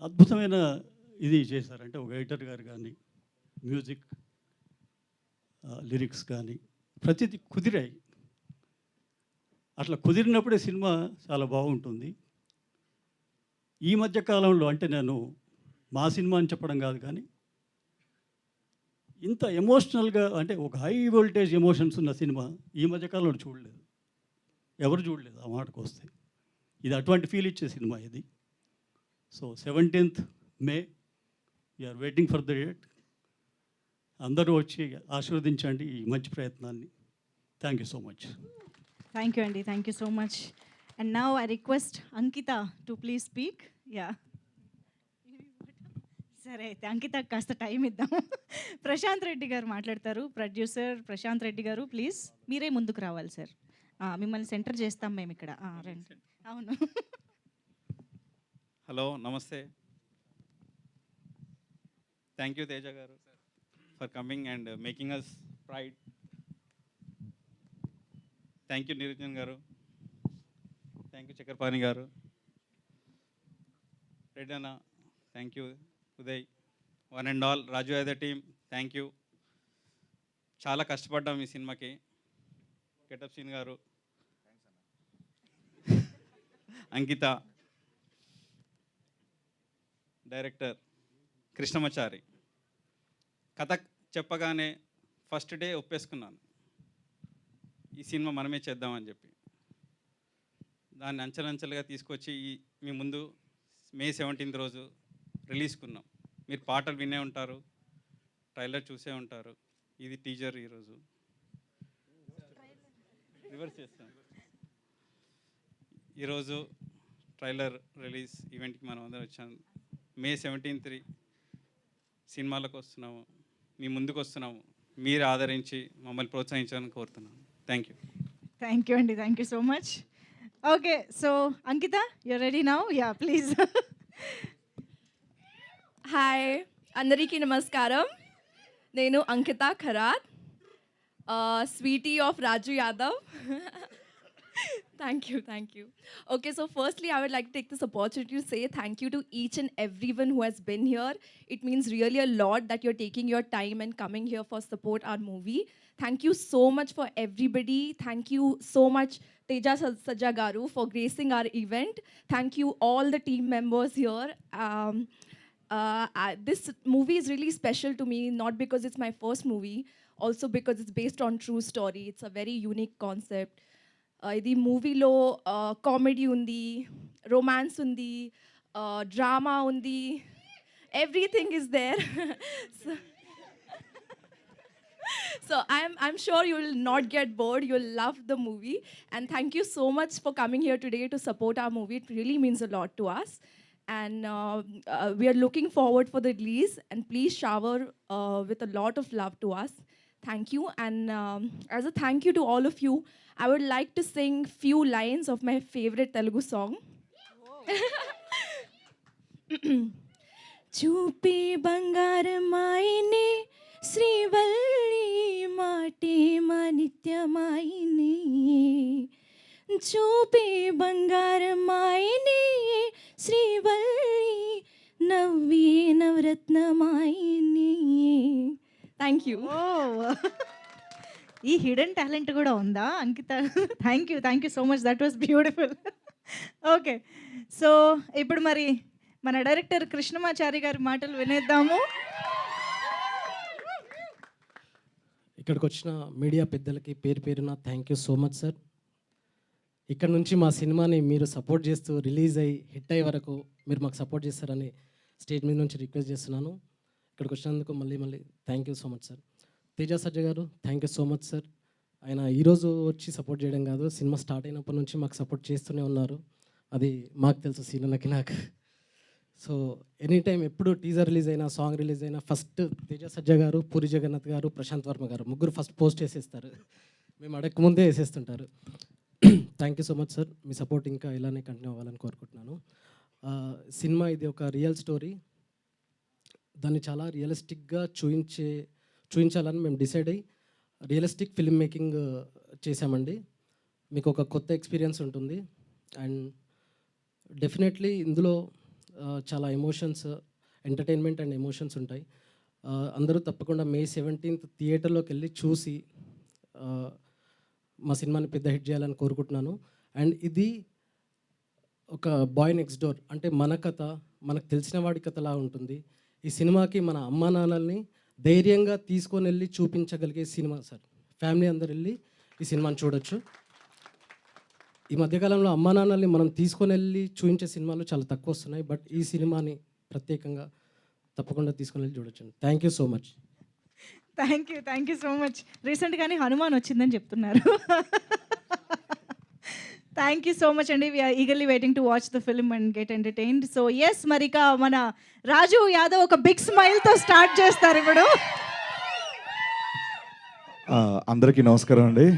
అద్భుతమైన ఇది చేశారంటే, ఒక ఎడిటర్ గారు కానీ, మ్యూజిక్, లిరిక్స్ కానీ ప్రతిదీ కుదిరాయి. అట్లా కుదిరినప్పుడే సినిమా చాలా బాగుంటుంది. ఈ మధ్య కాలంలో అంటే నేను మా సినిమా అని చెప్పడం కాదు, కానీ ఇంత ఎమోషనల్గా అంటే ఒక హై వోల్టేజ్ ఎమోషన్స్ ఉన్న సినిమా ఈ మధ్యకాలంలో చూడలేదు, ఎవరు చూడలేదు. ఆ మాటకు వస్తే ఇది అటువంటి ఫీల్ ఇచ్చే సినిమా ఇది. So 17th May we are waiting for the date. అందరూ వచ్చి ఆశీర్వదించండి ఈ మంచి ప్రయత్నాన్ని. Thank you so much. Thank you అండి, thank you so much. And now I request Ankita to please speak. Yeah, సరే అయితే అంకిత కాస్త టైం ఇద్దాం. ప్రశాంత్ రెడ్డి గారు మాట్లాడతారు. ప్రొడ్యూసర్ ప్రశాంత్ రెడ్డి గారు, ప్లీజ్ మీరే ముందుకు రావాలి సార్. మిమ్మల్ని సెంటర్ చేస్తాం మేము ఇక్కడ. రండి. అవును. హలో, నమస్తే. థ్యాంక్ యూ తేజ గారు for coming and making us pride. Thank you Niranjan గారు, థ్యాంక్ యూ చక్రపాణి గారు, రెడ్డి అన్న, thank you Uday, one and all Raju Yadav team, thank you. చాలా కష్టపడ్డాం ఈ సినిమాకి. గెటప్ సీన్ గారు, అంకిత, డైరెక్టర్ కృష్ణమాచారి. కథ చెప్పగానే ఫస్ట్ డే ఒప్పేసుకున్నాను, ఈ సినిమా మనమే చేద్దామని చెప్పి. దాన్ని అంచెలంచెలుగా తీసుకొచ్చి మీ ముందు May 17th రోజు రిలీజ్కున్నాం. మీరు పాటలు వినే ఉంటారు, ట్రైలర్ చూసే ఉంటారు. ఇది టీజర్. ఈరోజు రివర్స్ చేస్తాం. ఈరోజు ట్రైలర్ రిలీజ్ ఈవెంట్కి మనం అందరం వచ్చాం. May 17th సినిమాలకు వస్తున్నాము, మీ ముందుకు వస్తున్నాము. మీరు ఆదరించి మమ్మల్ని ప్రోత్సహించాలని కోరుతున్నాను. Thank you. థ్యాంక్ యూ అండి, thank you so much. Okay, so Ankita, you're ready now? Yeah, please. Hi, అందరికీ నమస్కారం. నేను Ankita Kharat, sweety of Raju Yadav. Thank you, thank you. Okay, so firstly, I would like to take this opportunity to say thank you to each and everyone who has been here. It means really a lot that you're taking your time and coming here for support our movie. Thank you so much for everybody. Thank you so much, Teja Sajagaru, for gracing our event. Thank you all the team members here. This movie is really special to me, not because it's my first movie, also because it's based on true story. It's a very unique concept. ఇది మూవీలో comedy ఉంది, romance ఉంది, drama ఉంది, everything is there. So I'm sure you will not get bored. You'll love the movie. And thank you so much for coming here today to support our movie. It really means a lot to us. And we are looking forward for the release. And please shower with a lot of love to us. Thank you. And as a thank you to all of you, I would like to sing few lines of my favorite Telugu song. చూపి బంగారమాయిని శ్రీవల్లి మాటే మా నిత్యమాయిని చూపే బంగారమాయిని శ్రీవల్లి నవ్వే నవరత్నమాయిని. Thank you. ఈ hidden talent కూడా ఉందా Ankita? Thank you so much, that was beautiful. Okay, so ఇప్పుడు మరి మన డైరెక్టర్ కృష్ణమాచారి గారి మాటలు వినేద్దాము. ఇక్కడికి వచ్చిన మీడియా పెద్దలకి పేరు పేరున thank you so much sir. ఇక్కడ నుంచి మా సినిమాని మీరు సపోర్ట్ చేస్తూ రిలీజ్ అయ్యి హిట్ అయ్యే వరకు మీరు మాకు సపోర్ట్ చేస్తారని స్టేజ్ మీద నుంచి రిక్వెస్ట్ చేస్తున్నాను. ఇక్కడికి వచ్చినందుకు మళ్ళీ thank you so much sir. Teja సజ్జ గారు thank you so much sir. ఆయన ఈరోజు వచ్చి సపోర్ట్ చేయడం కాదు, సినిమా స్టార్ట్ అయినప్పటి నుంచి మాకు సపోర్ట్ చేస్తూనే ఉన్నారు. అది మాకు తెలుసు, సీనన్నకి నాకు. సో ఎనీ టైం ఎప్పుడు టీజర్ రిలీజ్ అయినా, సాంగ్ రిలీజ్ అయినా ఫస్ట్ తేజ సజ్జ గారు, పూరి జగన్నాథ్ గారు, ప్రశాంత్ వర్మ గారు ముగ్గురు ఫస్ట్ పోస్ట్ వేసేస్తారు. మేము అడగక ముందే వేసేస్తుంటారు. Thank you so much sir. మీ సపోర్ట్ ఇంకా ఇలానే కంటిన్యూ అవ్వాలని కోరుకుంటున్నాను. సినిమా ఇది ఒక రియల్ స్టోరీ. దాన్ని చాలా రియలిస్టిక్గా చూపించాలని మేము డిసైడ్ అయ్యి రియలిస్టిక్ ఫిల్మ్ మేకింగ్ చేశామండి. మీకు ఒక కొత్త ఎక్స్పీరియన్స్ ఉంటుంది. అండ్ డెఫినెట్లీ ఇందులో చాలా ఎమోషన్స్, ఎంటర్టైన్మెంట్ అండ్ ఎమోషన్స్ ఉంటాయి. అందరూ తప్పకుండా May 17th థియేటర్లోకి వెళ్ళి చూసి మా సినిమాని పెద్ద హిట్ చేయాలని కోరుకుంటున్నాను. అండ్ ఇది ఒక బాయ్ నెక్స్ట్ డోర్, అంటే మన కథ, మనకు తెలిసిన వాడి కథలా ఉంటుంది. ఈ సినిమాకి మన అమ్మా నాన్నల్ని ధైర్యంగా తీసుకొని వెళ్ళి చూపించగలిగే సినిమా సార్. ఫ్యామిలీ అందరు వెళ్ళి ఈ సినిమాని చూడొచ్చు. ఈ మధ్యకాలంలో అమ్మా నాన్నల్ని మనం తీసుకొని వెళ్ళి చూపించే సినిమాలు చాలా తక్కువ వస్తున్నాయి. బట్ ఈ సినిమాని ప్రత్యేకంగా తప్పకుండా తీసుకొని వెళ్ళి చూడొచ్చు. Thank you so much. Thank you so much. రీసెంట్గానే హనుమాన్ వచ్చిందని చెప్తున్నారు. థ్యాంక్ యూ సో మచ్ అండి. We are eagerly waiting to watch the film and get entertained. So yes, మరి ఇక మన రాజు యాదవ్ ఒక బిగ్ స్మైల్తో స్టార్ట్ చేస్తారు ఇప్పుడు. అందరికీ నమస్కారం అండి.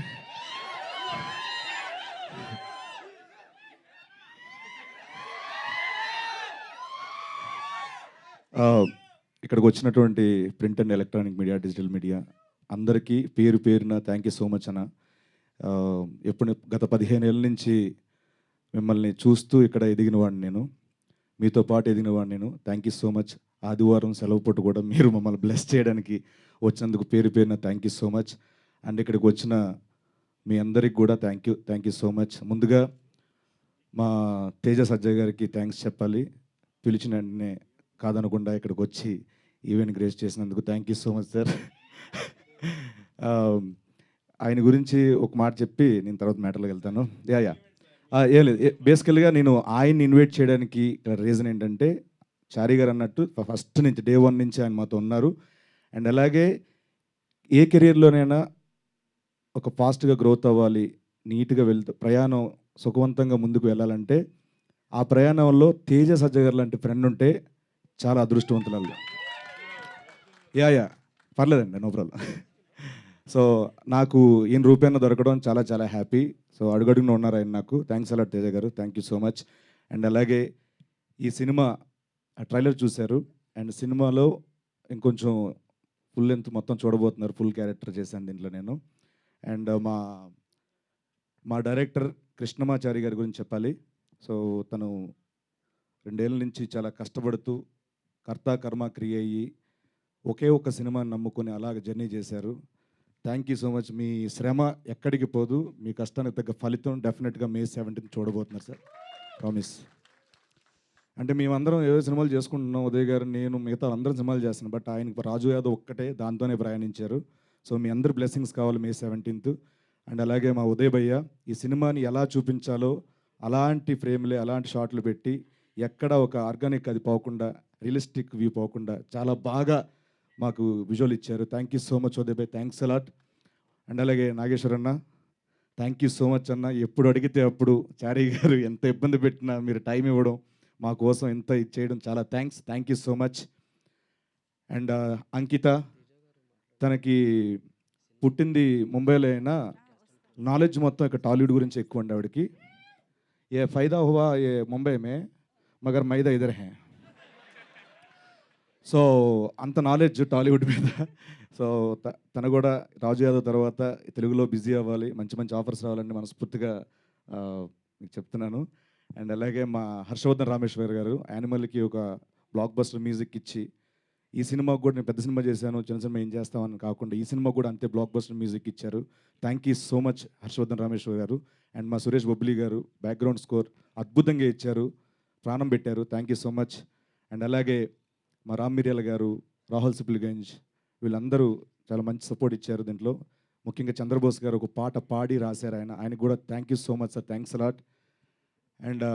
ఇక్కడికి వచ్చినటువంటి print and electronic media, digital media అందరికీ పేరు పేరున థ్యాంక్ యూ సో మచ్ అన్న. ఎప్పుడు గత 15 ఏళ్ళ నుంచి మిమ్మల్ని చూస్తూ ఇక్కడ ఎదిగిన వాడిని నేను, మీతో పాటు ఎదిగిన వాడిని నేను. Thank you so much. ఆదివారం సెలవు పూట కూడా మీరు మమ్మల్ని బ్లెస్ చేయడానికి వచ్చినందుకు పేరు పేరున thank you so much. And ఇక్కడికి వచ్చిన మీ అందరికి కూడా థ్యాంక్ యూ సో మచ్. ముందుగా మా తేజ సజ్జ గారికి థ్యాంక్స్ చెప్పాలి. పిలిచిన వెంటనే కాదనకుండా ఇక్కడికి వచ్చి ఈవెంట్ గ్రేస్ చేసినందుకు thank you so much sir. ఆయన గురించి ఒక మాట చెప్పి నేను తర్వాత మ్యాటర్లోకి వెళ్తాను. ఏం లేదు, బేసికల్గా నేను ఆయన్ని ఇన్వైట్ చేయడానికి రీజన్ ఏంటంటే, చారీ గారు అన్నట్టు ఫస్ట్ నుంచి డే 1 నుంచి ఆయన మాతో ఉన్నారు. అండ్ అలాగే ఏ కెరీర్లోనైనా ఒక ఫాస్ట్గా గ్రోత్ అవ్వాలి, నీట్గా ప్రయాణం సుఖవంతంగా ముందుకు వెళ్ళాలంటే ఆ ప్రయాణంలో తేజ సజ్జ గారు లాంటి ఫ్రెండ్ ఉంటే చాలా అదృష్టవంతులు. పర్లేదండి, నో ప్రాబ్లం. సో నాకు ఈయన రూపాయన దొరకడం చాలా చాలా హ్యాపీ. సో అడుగడుగున ఉన్నారు ఆయన నాకు. థ్యాంక్స్ అలాట్ తేజ గారు, thank you so much. And అలాగే ఈ సినిమా ట్రైలర్ చూశారు, అండ్ సినిమాలో ఇంకొంచెం ఫుల్ లెంత్ మొత్తం చూడబోతున్నారు. ఫుల్ క్యారెక్టర్ చేశాను దీంట్లో నేను. అండ్ మా డైరెక్టర్ కృష్ణమాచారి గారి గురించి చెప్పాలి. సో తను 2 ఏళ్ళ నుంచి చాలా కష్టపడుతూ కర్త కర్మ క్రియ అయ్యి ఒకే ఒక సినిమాని నమ్ముకొని అలాగ జర్నీ చేశారు. Thank you so much. మీ శ్రమ ఎక్కడికి పోదు, మీ కష్టానికి తగ్గ ఫలితం డెఫినెట్గా May 17th చూడబోతున్నారు సార్, ప్రామిస్. అంటే మేమందరం ఏవో సినిమాలు చేసుకుంటున్నాం, ఉదయ్ గారు, నేను, మిగతా అందరం సినిమాలు చేస్తున్నాం. బట్ ఆయనకి రాజు యాదవ్ ఒక్కటే దాంతోనే ప్రయాణించారు. సో మీ అందరి బ్లెస్సింగ్స్ కావాలి May 17th. అండ్ అలాగే మా ఉదయ్ భయ్య ఈ సినిమాని ఎలా చూపించాలో అలాంటి ఫ్రేమ్లే, అలాంటి షాట్లు పెట్టి ఎక్కడ ఒక ఆర్గానిక్ అది పోకుండా, రియలిస్టిక్ వ్యూ పోకుండా చాలా బాగా మాకు విజువల్ ఇచ్చారు. Thank you so much Uday భయ్, థ్యాంక్స్ అలాట్. అండ్ అలాగే నాగేశ్వర్ అన్న, థ్యాంక్ యూ సో మచ్ అన్న. ఎప్పుడు అడిగితే అప్పుడు చారీ గారు ఎంత ఇబ్బంది పెట్టినా మీరు టైం ఇవ్వడం, మా కోసం ఎంత ఇచ్చేయడం చాలా thank you so much. And Ankita, తనకి పుట్టింది ముంబైలో అయినా నాలెడ్జ్ మొత్తం ఇక్కడ టాలీవుడ్ గురించి ఎక్కువ అండి ఆవిడకి. ఏ ఫైదా హువా ఏ ముంబై మే, మగర్ మైదా ఇదర్ హే. సో అంత నాలెడ్జ్ టాలీవుడ్ మీద. సో తను కూడా రాజు యాదవ్ తర్వాత తెలుగులో బిజీ అవ్వాలి, మంచి మంచి ఆఫర్స్ రావాలని మనస్ఫూర్తిగా మీకు చెప్తున్నాను. అండ్ అలాగే మా హర్షవర్ధన్ రామేశ్వర్ గారు యానిమల్కి ఒక బ్లాక్ బస్టర్ మ్యూజిక్ ఇచ్చి, ఈ సినిమాకు కూడా నేను పెద్ద సినిమా చేశాను, చిన్న సినిమా ఏం చేస్తామని కాకుండా ఈ సినిమా కూడా అంతే బ్లాక్ బస్టర్ మ్యూజిక్ ఇచ్చారు. Thank you so much Harshavardhan Rameshwar గారు. అండ్ మా సురేష్ బొబ్లీ గారు బ్యాక్గ్రౌండ్ స్కోర్ అద్భుతంగా ఇచ్చారు, ప్రాణం పెట్టారు. Thank you so much. And అలాగే మా రామ్ మిర్యాల గారు, రాహుల్ సిప్లిగంజ్, వీళ్ళందరూ చాలా మంచి సపోర్ట్ ఇచ్చారు దీంట్లో. ముఖ్యంగా చంద్రబోస్ గారు ఒక పాట పాడి రాశారు, ఆయనకు కూడా thank you so much sir, thanks a lot. And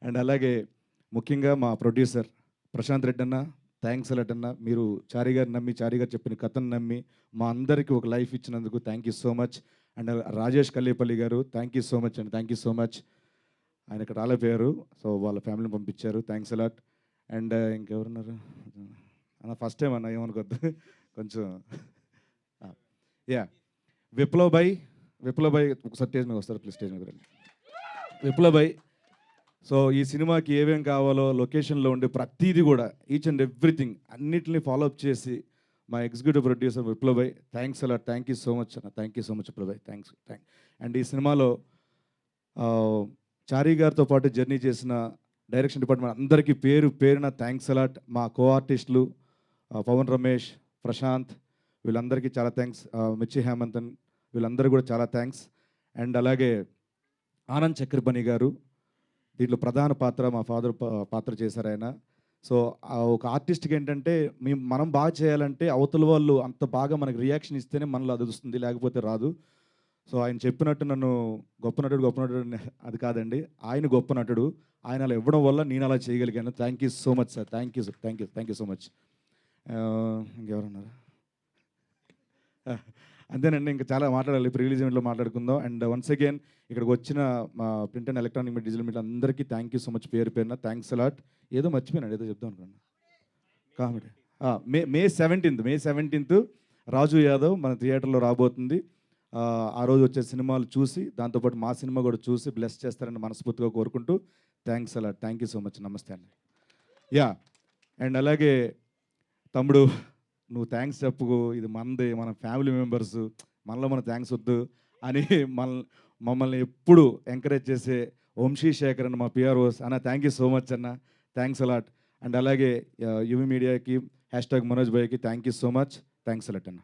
and అలాగే ముఖ్యంగా మా ప్రొడ్యూసర్ ప్రశాంత్ రెడ్డి అన్న, థ్యాంక్స్ అలాట్ అన్న. మీరు చారి గారు నమ్మి, చారి గారు చెప్పిన కథను నమ్మి మా అందరికీ ఒక లైఫ్ ఇచ్చినందుకు thank you so much. And Rajesh Kallepalli గారు, థ్యాంక్ యూ సో మచ్ అండి, థ్యాంక్ యూ సో మచ్. ఆయన ఇక్కడ రాలేపోయారు, సో వాళ్ళ ఫ్యామిలీని పంపించారు, థ్యాంక్స్ అలాట్. అండ్ ఇంకెవరున్నారు అన్న, ఫస్ట్ టైం అన్న ఏమనుకోద్దు కొంచెం. విప్లవ్ భాయ్ ఒకసారి స్టేజ్ మీద వస్తారు ప్లీజ్, స్టేజ్ మీద రండి. విప్లవ్ భాయ్, సో ఈ సినిమాకి ఏమేం కావాలో లొకేషన్లో ఉండే ప్రతిదీ కూడా ఈచ్ అండ్ ఎవ్రీథింగ్ అన్నిటిని ఫాలోఅప్ చేసి మా executive producer Viplav bhai, thanks a lot, thank you so much అన్న, thank you so much Viplav bhai, thanks. And ఈ సినిమాలో చారీ గారితో పాటు జర్నీ చేసిన డైరెక్షన్ డిపార్ట్మెంట్ అందరికీ పేరున థ్యాంక్స్ అలాట్. మా కో ఆర్టిస్టులు పవన్ రమేష్, ప్రశాంత్, వీళ్ళందరికీ చాలా థ్యాంక్స్. మిర్చి హేమంతన్, వీళ్ళందరూ కూడా చాలా థ్యాంక్స్. అండ్ అలాగే ఆనంద్ చక్రపణి గారు దీంట్లో ప్రధాన పాత్ర, మా ఫాదర్ పాత్ర చేశారు ఆయన. సో ఒక ఆర్టిస్ట్కి ఏంటంటే మనం బాగా చేయాలంటే అవతల వాళ్ళు అంత బాగా మనకి రియాక్షన్ ఇస్తేనే మనలో అది వస్తుంది, లేకపోతే రాదు. సో ఆయన చెప్పినట్టు నన్ను గొప్ప నటుడు అది కాదండి, ఆయన గొప్ప నటుడు, ఆయన అలా ఇవ్వడం వల్ల నేను అలా చేయగలిగాను. Thank you so much sir, thank you so much. ఇంకెవరన్నారు? అంతేనండి, ఇంకా చాలా మాట్లాడాలి, ప్రీ రిలీజ్ ఈవెంట్లో మాట్లాడుకుందాం. అండ్ వన్స్ అగైన్ ఇక్కడికి వచ్చిన మా print and electronic media, digital media అందరికీ థ్యాంక్ యూ సో మచ్ పేరున, థ్యాంక్స్ అలాట్. ఏదో మర్చిపోయినాడు, ఏదో చెప్తాం అనుకున్నాను, కామెడీ. మే 17th రాజు యాదవ్ మన థియేటర్లో రాబోతుంది. ఆ రోజు వచ్చే సినిమాలు చూసి దాంతోపాటు మా సినిమా కూడా చూసి బ్లెస్ చేస్తారని మనస్ఫూర్తిగా కోరుకుంటూ thanks a lot, thank you so much, నమస్తే అండి. అండ్ అలాగే తమ్ముడు, నువ్వు థ్యాంక్స్ చెప్పుకో, ఇది మనది, మన ఫ్యామిలీ మెంబర్స్, మనలో మన థ్యాంక్స్ వద్దు అని మమ్మల్ని ఎప్పుడు ఎంకరేజ్ చేసే వంశీ శేఖర్ అన్న, మా పిఆర్ఓస్ అన్న, థ్యాంక్ యూ సో మచ్ అన్న, థ్యాంక్స్ అలాట్. అండ్ అలాగే యువి మీడియాకి #మనోజ్ భాయ్కి thank you so much, thanks a lot అన్న.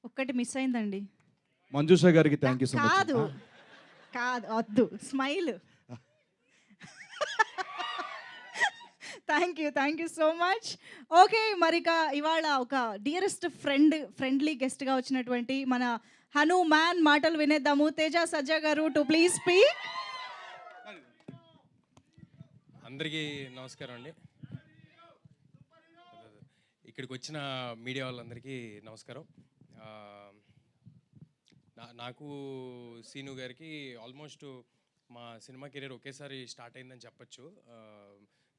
ఒక్కటి మిస్ అయిందండి, మంజుషా గారికి థ్యాంక్ యూ సో మచ్. కాదు వద్దు, smile. Thank you so much. Okay, మరిక ఇవాళ ఒక డియరెస్ట్ ఫ్రెండ్లీ గెస్ట్గా వచ్చినటువంటి మన హనుమాన్ మాటలు వినేద్దాము. తేజ సజ్జా గారు టు ప్లీజ్ స్పీక్. అందరికీ నమస్కారం అండి. ఇక్కడికి వచ్చిన మీడియా వాళ్ళందరికీ నమస్కారం. నాకు సీను గారికి ఆల్మోస్ట్ మా సినిమా కెరీర్ ఒకేసారి స్టార్ట్ అయిందని చెప్పచ్చు.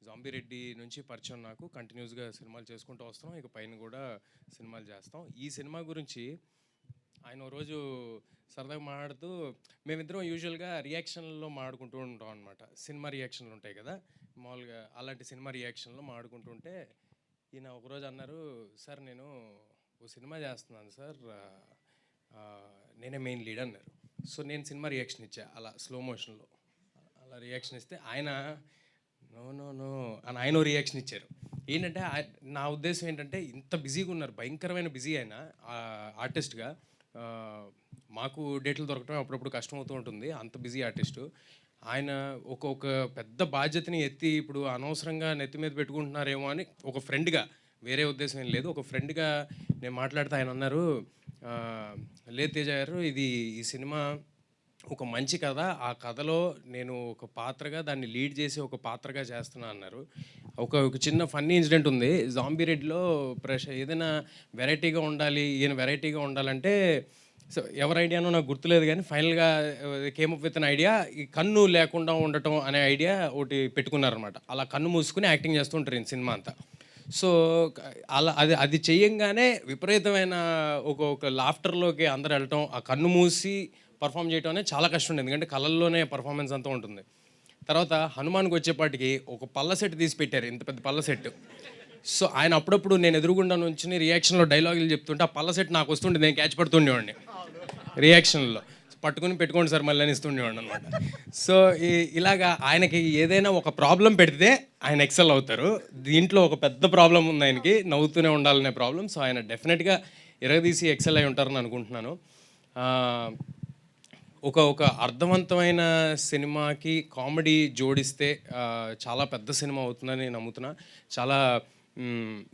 జాంబీ రెడ్డి నుంచి పరిచయం, నాకు కంటిన్యూస్గా సినిమాలు చేసుకుంటూ వస్తున్నాం, ఇక పైన కూడా సినిమాలు చేస్తాం. ఈ సినిమా గురించి ఆయన ఓ రోజు సరదాగా మాట్లాడుతూ, మేమిద్దరం యూజువల్గా రియాక్షన్లో మాట్లాడుకుంటూ ఉంటాం అనమాట. సినిమా రియాక్షన్లు ఉంటాయి కదా మామూలుగా, అలాంటి సినిమా రియాక్షన్లో మాట్లాడుకుంటుంటే ఈయన ఒకరోజు అన్నారు, సార్ నేను ఓ సినిమా చేస్తున్నాను సార్, నేనే మెయిన్ లీడ్ అన్నారు. సో నేను సినిమా రియాక్షన్ ఇచ్చా అలా స్లో మోషన్లో, అలా రియాక్షన్ ఇస్తే ఆయన నో అని ఆయన రియాక్షన్ ఇచ్చారు. ఏంటంటే నా ఉద్దేశం ఏంటంటే, ఇంత బిజీగా ఉన్నారు, భయంకరమైన బిజీ ఆయన ఆర్టిస్ట్గా. మాకు డేట్లు దొరకడం అప్పుడప్పుడు కష్టమవుతూ ఉంటుంది, అంత బిజీ ఆర్టిస్టు ఆయన. ఒక పెద్ద బాధ్యతని ఎత్తి ఇప్పుడు అనవసరంగా నెత్తి మీద పెట్టుకుంటున్నారేమో అని ఒక ఫ్రెండ్గా, వేరే ఉద్దేశం ఏం లేదు, ఒక ఫ్రెండ్గా నేను మాట్లాడితే ఆయన అన్నారు, లేదు తేజ గారు, ఈ సినిమా ఒక మంచి కథ, ఆ కథలో నేను ఒక పాత్రగా దాన్ని లీడ్ చేసి ఒక పాత్రగా చేస్తున్నా అన్నారు. ఒక చిన్న ఫన్నీ ఇన్సిడెంట్ ఉంది. జాంబీ రెడ్డిలో ఏదైనా వెరైటీగా ఉండాలి, ఈయన వెరైటీగా ఉండాలంటే, సో ఎవరి ఐడియానో నాకు గుర్తులేదు కానీ ఫైనల్గా came up with an idea, ఈ కన్ను లేకుండా ఉండటం అనే ఐడియా ఒకటి పెట్టుకున్నారనమాట. అలా కన్ను మూసుకుని యాక్టింగ్ చేస్తూ ఉంటారు ఈ సినిమా అంతా. సో అలా అది చెయ్యంగానే విపరీతమైన ఒక లాఫ్టర్లోకి అందరు వెళ్ళటం, ఆ కన్ను మూసి పర్ఫామ్ చేయటం అనేది చాలా కష్టం ఉంది, ఎందుకంటే కళల్లోనే పర్ఫార్మెన్స్ అంతా ఉంటుంది. తర్వాత హనుమాన్కి వచ్చేపాటికి ఒక పళ్ళ సెట్ తీసి పెట్టారు, ఇంత పెద్ద పళ్ళ సెట్. సో ఆయన అప్పుడప్పుడు నేను ఎదురుగుండా నుంచి రియాక్షన్లో డైలాగులు చెప్తుంటే ఆ పళ్ళ సెట్ నాకు వస్తుండే, నేను క్యాచ్ పడుతుండేవాడిని రియాక్షన్లో. పట్టుకుని పెట్టుకోండి సార్ మళ్ళీ అని ఇస్తుండేవాడిని అనమాట. సో ఇలాగా ఆయనకి ఏదైనా ఒక ప్రాబ్లం పెడితే ఆయన ఎక్సెల్ అవుతారు. దీంట్లో ఒక పెద్ద ప్రాబ్లం ఉంది ఆయనకి, నవ్వుతూనే ఉండాలనే ప్రాబ్లం. సో ఆయన డెఫినెట్గా ఎరగదీసి ఎక్సెల్ అయి ఉంటారని అనుకుంటున్నాను. ఒక అర్థవంతమైన సినిమాకి కామెడీ జోడిస్తే చాలా పెద్ద సినిమా అవుతుందని నమ్ముతున్నా. చాలా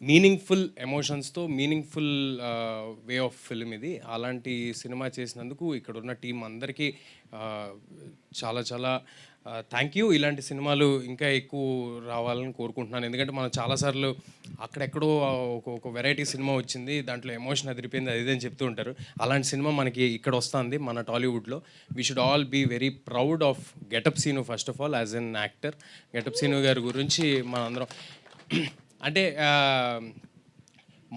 మీనింగ్ఫుల్ ఎమోషన్స్తో మీనింగ్ఫుల్ వే ఆఫ్ ఫిల్మ్ ఇది. అలాంటి సినిమా చేసినందుకు ఇక్కడ ఉన్న టీం అందరికీ చాలా చాలా థ్యాంక్ యూ. ఇలాంటి సినిమాలు ఇంకా ఎక్కువ రావాలని కోరుకుంటున్నాను. ఎందుకంటే మనం చాలాసార్లు అక్కడెక్కడో ఒక వెరైటీ సినిమా వచ్చింది, దాంట్లో ఎమోషన్ అదిరిపోయింది, అది ఇదని చెప్తూ ఉంటారు. అలాంటి సినిమా మనకి ఇక్కడ వస్తుంది మన టాలీవుడ్లో. We should all be very proud of Getup Seenu first of all as an actor. Getup Seenu గారి గురించి మనందరం అంటే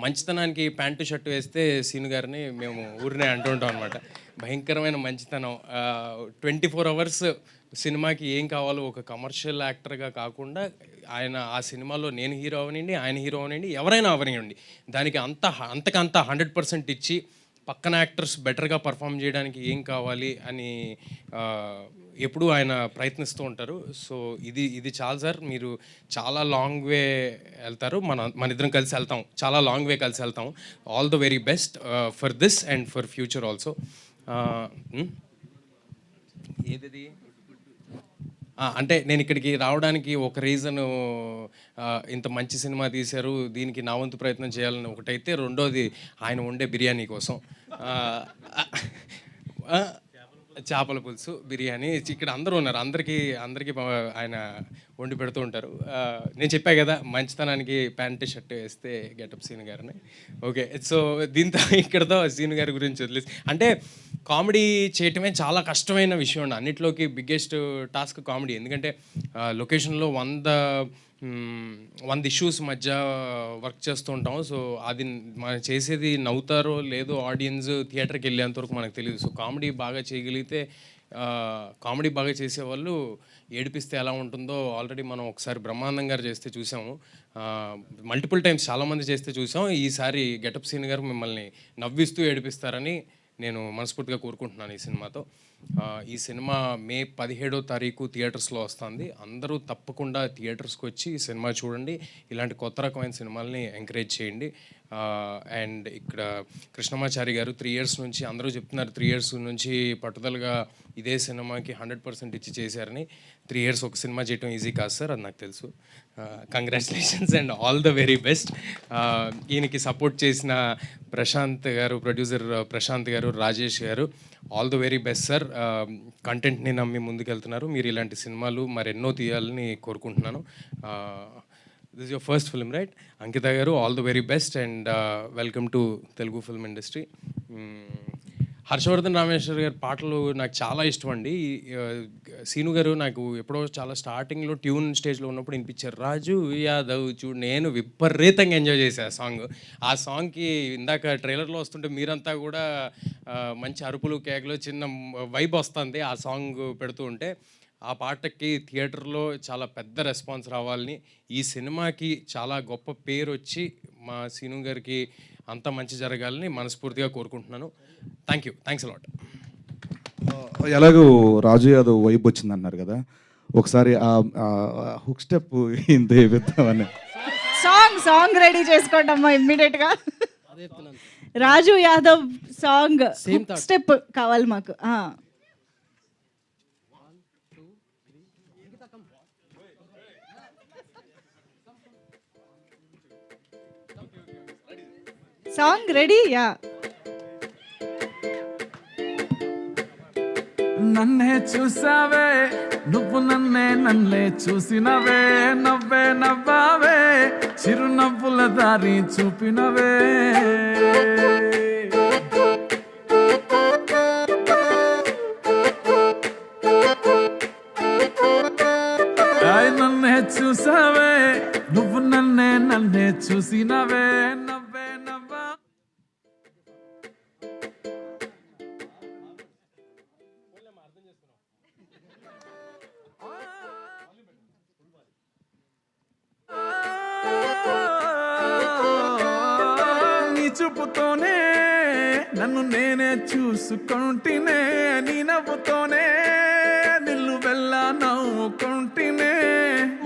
మంచితనానికి ప్యాంటు షర్టు వేస్తే సీను గారిని మేము ఊరినే అంటుంటాం అనమాట. భయంకరమైన మంచితనం. 24 hours సినిమాకి ఏం కావాలో ఒక కమర్షియల్ యాక్టర్గా కాకుండా ఆయన ఆ సినిమాలో నేను హీరో అవనండి, ఆయన హీరో అవనండి, ఎవరైనా అవనివ్వండి, దానికి అంతకంత 100% ఇచ్చి పక్కన యాక్టర్స్ బెటర్గా పర్ఫామ్ చేయడానికి ఏం కావాలి అని ఎప్పుడూ ఆయన ప్రయత్నిస్తూ ఉంటారు. సో ఇది చాలు సార్, మీరు చాలా లాంగ్ వే వెళ్తారు. మన ఇద్దరం కలిసి వెళ్తాం, చాలా లాంగ్ వే కలిసి వెళ్తాం. All the very best for this and for future also. ఏది అంటే నేను ఇక్కడికి రావడానికి ఒక రీజను, ఇంత మంచి సినిమా తీశారు, దీనికి నా వంతు ప్రయత్నం చేయాలని ఒకటైతే, రెండోది ఆయన వండే బిర్యానీ కోసం. చేపల పులుసు, బిర్యానీ, ఇక్కడ అందరూ ఉన్నారు, అందరికీ ఆయన వండి పెడుతూ ఉంటారు. నేను చెప్పా కదా మంచితనానికి ప్యాంటు షర్ట్ వేస్తే గెటప్ సీను గారిని. ఓకే, సో దీంతో ఇక్కడతో సీను గారి గురించి వదిలేసి, అంటే కామెడీ చేయటమే చాలా కష్టమైన విషయం అండి. అన్నిట్లోకి బిగ్గెస్ట్ టాస్క్ కామెడీ. ఎందుకంటే లొకేషన్లో 100 ఇష్యూస్ మధ్య వర్క్ చేస్తూ ఉంటాం. సో అది మనం చేసేది నవ్వుతారో లేదో ఆడియన్స్ థియేటర్కి వెళ్ళేంతవరకు మనకు తెలియదు. సో కామెడీ బాగా చేయగలిగితే, కామెడీ బాగా చేసేవాళ్ళు ఏడిపిస్తే ఎలా ఉంటుందో ఆల్రెడీ మనం ఒకసారి బ్రహ్మానందం గారు చేస్తే చూసాము, మల్టిపుల్ టైమ్స్ చాలామంది చేస్తే చూసాం. ఈసారి గెటప్ సీన్ గారు మిమ్మల్ని నవ్విస్తూ ఏడిపిస్తారని నేను మనస్ఫూర్తిగా కోరుకుంటున్నాను ఈ సినిమాతో. ఈ సినిమా మే 17వ తారీఖు థియేటర్స్లో వస్తుంది. అందరూ తప్పకుండా థియేటర్స్కి వచ్చి ఈ సినిమా చూడండి. ఇలాంటి కొత్త రకమైన సినిమాల్ని ఎంకరేజ్ చేయండి. అండ్ ఇక్కడ కృష్ణమాచారి గారు 3 years నుంచి, అందరూ చెప్తున్నారు 3 years నుంచి పట్టుదలగా ఇదే సినిమాకి 100% ఇచ్చి చేశారని. 3 years ఒక సినిమా చేయటం ఈజీ కాదు సార్, అది నాకు తెలుసు. Congratulations and all the very best. ఈయనకి సపోర్ట్ చేసిన ప్రశాంత్ గారు, ప్రొడ్యూసర్ ప్రశాంత్ గారు, రాజేష్ గారు, all the very best sir. కంటెంట్ని నమ్మి ముందుకెళ్తున్నారు. మీరు ఇలాంటి సినిమాలు మరెన్నో తీయాలని కోరుకుంటున్నాను. This your first film right? Ankita గారు, all the very best and welcome to Telugu film industry. Harshavardhan Rameshwar గారి పాటలు నాకు చాలా ఇష్టం అండి. సీను గారు నాకు ఎప్పుడో చాలా స్టార్టింగ్లో ట్యూన్ స్టేజ్లో ఉన్నప్పుడు వినిపించారు, రాజు యాదవ్ చూడు. నేను విపరీతంగా ఎంజాయ్ చేశాను ఆ సాంగ్. ఆ సాంగ్కి ఇందాక ట్రైలర్లో వస్తుంటే మీరంతా కూడా మంచి అరుపులు, కేకలు, చిన్న వైబ్ వస్తుంది ఆ సాంగ్ పెడుతూ ఉంటే. ఆ పాటకి థియేటర్లో చాలా పెద్ద రెస్పాన్స్ రావాలని, ఈ సినిమాకి చాలా గొప్ప పేరు వచ్చి మా సీను గారికి అంత మంచి జరగాలని మనస్ఫూర్తిగా కోరుకుంటున్నాను. Thanks a lot. ఎలాగో రాజు యాదవ్ వైబ్ వచ్చింది అన్నారు కదా, ఒకసారి ఆ హుక్ స్టెప్ ఇంత వేద్దామని. సాంగ్ రెడీ చేసుకోండి అమ్మా ఇమ్మీడియట్గా. రాజు యాదవ్ సాంగ్ స్టెప్ కావాలి మాకు. Song ready? యా. నన్నే చూసావే నువ్వు, నన్నే చూసినవే, నవ్వే నవ్వావే, చిరునవ్వుల దారి చూపినవే. నన్నే చూసావే నువ్వు, నన్నే చూసినవే, నవ్వే నవ్వా. చూపుతోనే నన్ను నేనే చూసుకుంటేనే నీ నవ్వుతోనే నిల్లు వెళ్ళ నవ్వుకుంటేనే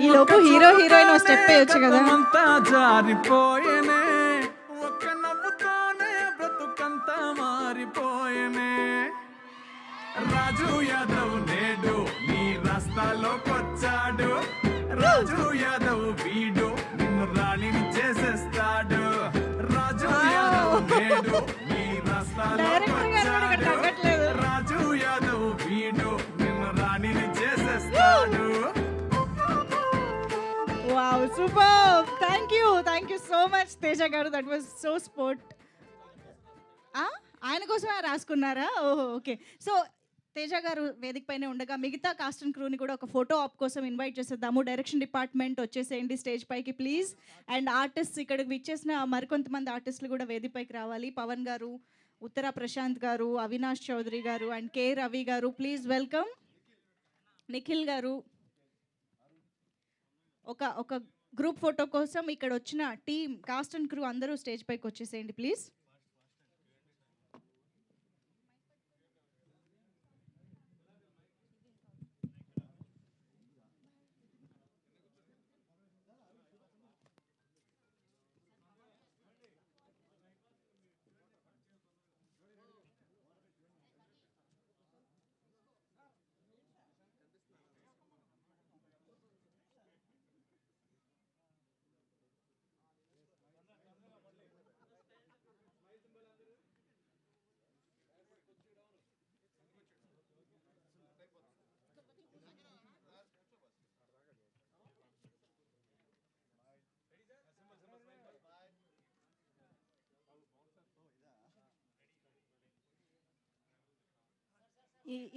ఈ లోపు హీరో హీరోయిన్ స్టెప్ వేయొచ్చు కదా. అంతా జారిపోయేనే ఒక్క నవ్వుతోనే బ్రతుకంతా మారిపోయేనే రాజు యాదవ్ నేడు నీ రాస్తాలోకొచ్చాడు రాజు యాదవ్ వీడు నిన్ను రాణిని చేసేస్తాడు రాజు యాదవ్ నేడు నీ రాస్తాలోకొచ్చాడు రాజు యాదవ్ వీడు నిన్ను రాణిని చేసేస్తాడు. Wow super. Thank you so much Teja గారు. That was so sport. ఆయన కోసమే రాసుకున్నారా? ఓహో ఓకే. సో తేజ గారు వేదిక పైన ఉండగా మిగతా కాస్ట్ అండ్ క్రూని కూడా ఒక ఫోటో ఆప్ కోసం ఇన్వైట్ చేసేద్దాము. డైరెక్షన్ డిపార్ట్మెంట్ వచ్చేసేయండి స్టేజ్ పైకి ప్లీజ్. అండ్ ఆర్టిస్ట్ ఇక్కడికి విచ్చేసిన మరికొంతమంది ఆర్టిస్టులు కూడా వేదిక పైకి రావాలి. పవన్ గారు, ఉత్తర ప్రశాంత్ గారు, అవినాష్ చౌదరి గారు అండ్ కే రవి గారు ప్లీజ్ వెల్కమ్. నిఖిల్ గారు. ఒక గ్రూప్ ఫోటో కోసం ఇక్కడ వచ్చిన టీమ్ కాస్ట్ అండ్ క్రూ అందరూ స్టేజ్ పైకి వచ్చేసేయండి ప్లీజ్.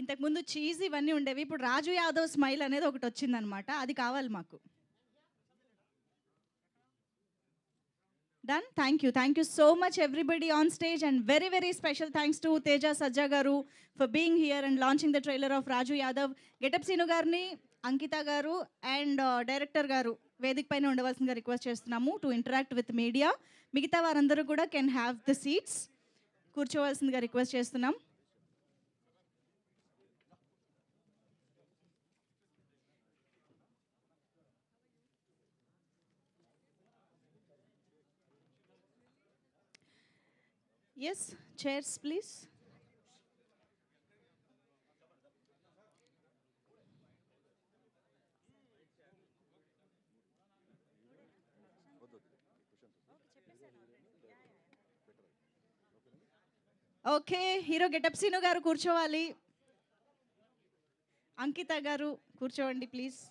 ఇంతకుముందు చీజ్ ఇవన్నీ ఉండేవి. ఇప్పుడు రాజు యాదవ్ స్మైల్ అనేది ఒకటి వచ్చిందనమాట. అది కావాలి మాకు. Done. Thank you so much everybody on stage and very very special thanks to Teja Sajja గారు for being here and launching the trailer of Raju Yadav. Getup Seenu గారిని, అంకిత గారు అండ్ డైరెక్టర్ గారు వేదిక పైన ఉండవలసిందిగా రిక్వెస్ట్ చేస్తున్నాము టు ఇంటరాక్ట్ విత్ మీడియా. మిగతా వారందరూ కూడా కెన్ హ్యావ్ ద సీట్స్, కూర్చోవలసిందిగా రిక్వెస్ట్ చేస్తున్నాం. Yes, chairs please. Okay, hero getup Seenu గారు కూర్చోవాలి. అంకిత గారు కూర్చోండి please.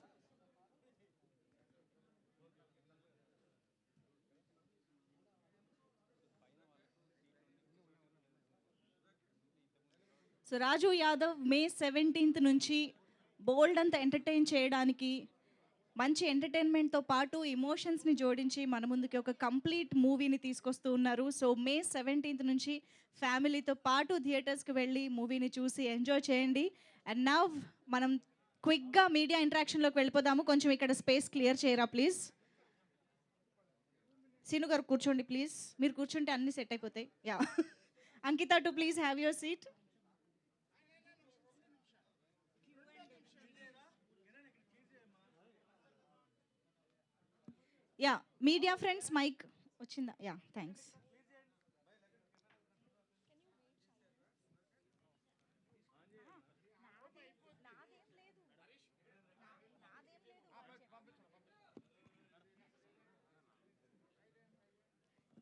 So Raju Yadav May 17th నుంచి బోల్డ్ అంతా ఎంటర్టైన్ చేయడానికి, మంచి ఎంటర్టైన్మెంట్తో పాటు ఎమోషన్స్ని జోడించి మన ముందుకి ఒక కంప్లీట్ మూవీని తీసుకొస్తూ ఉన్నారు. సో మే 17th నుంచి ఫ్యామిలీతో పాటు థియేటర్స్కి వెళ్ళి మూవీని చూసి ఎంజాయ్ చేయండి. అండ్ నౌ మనం క్విక్గా మీడియా ఇంటరాక్షన్లోకి వెళ్ళిపోదాము. కొంచెం ఇక్కడ స్పేస్ క్లియర్ చేయరా ప్లీజ్. సీను గారు కూర్చోండి ప్లీజ్. మీరు కూర్చుంటే అన్నీ సెట్ అయిపోతాయి. Yeah. Ankita to please have your seat. Yeah, media friends mic వచ్చిందా? Yeah, thanks.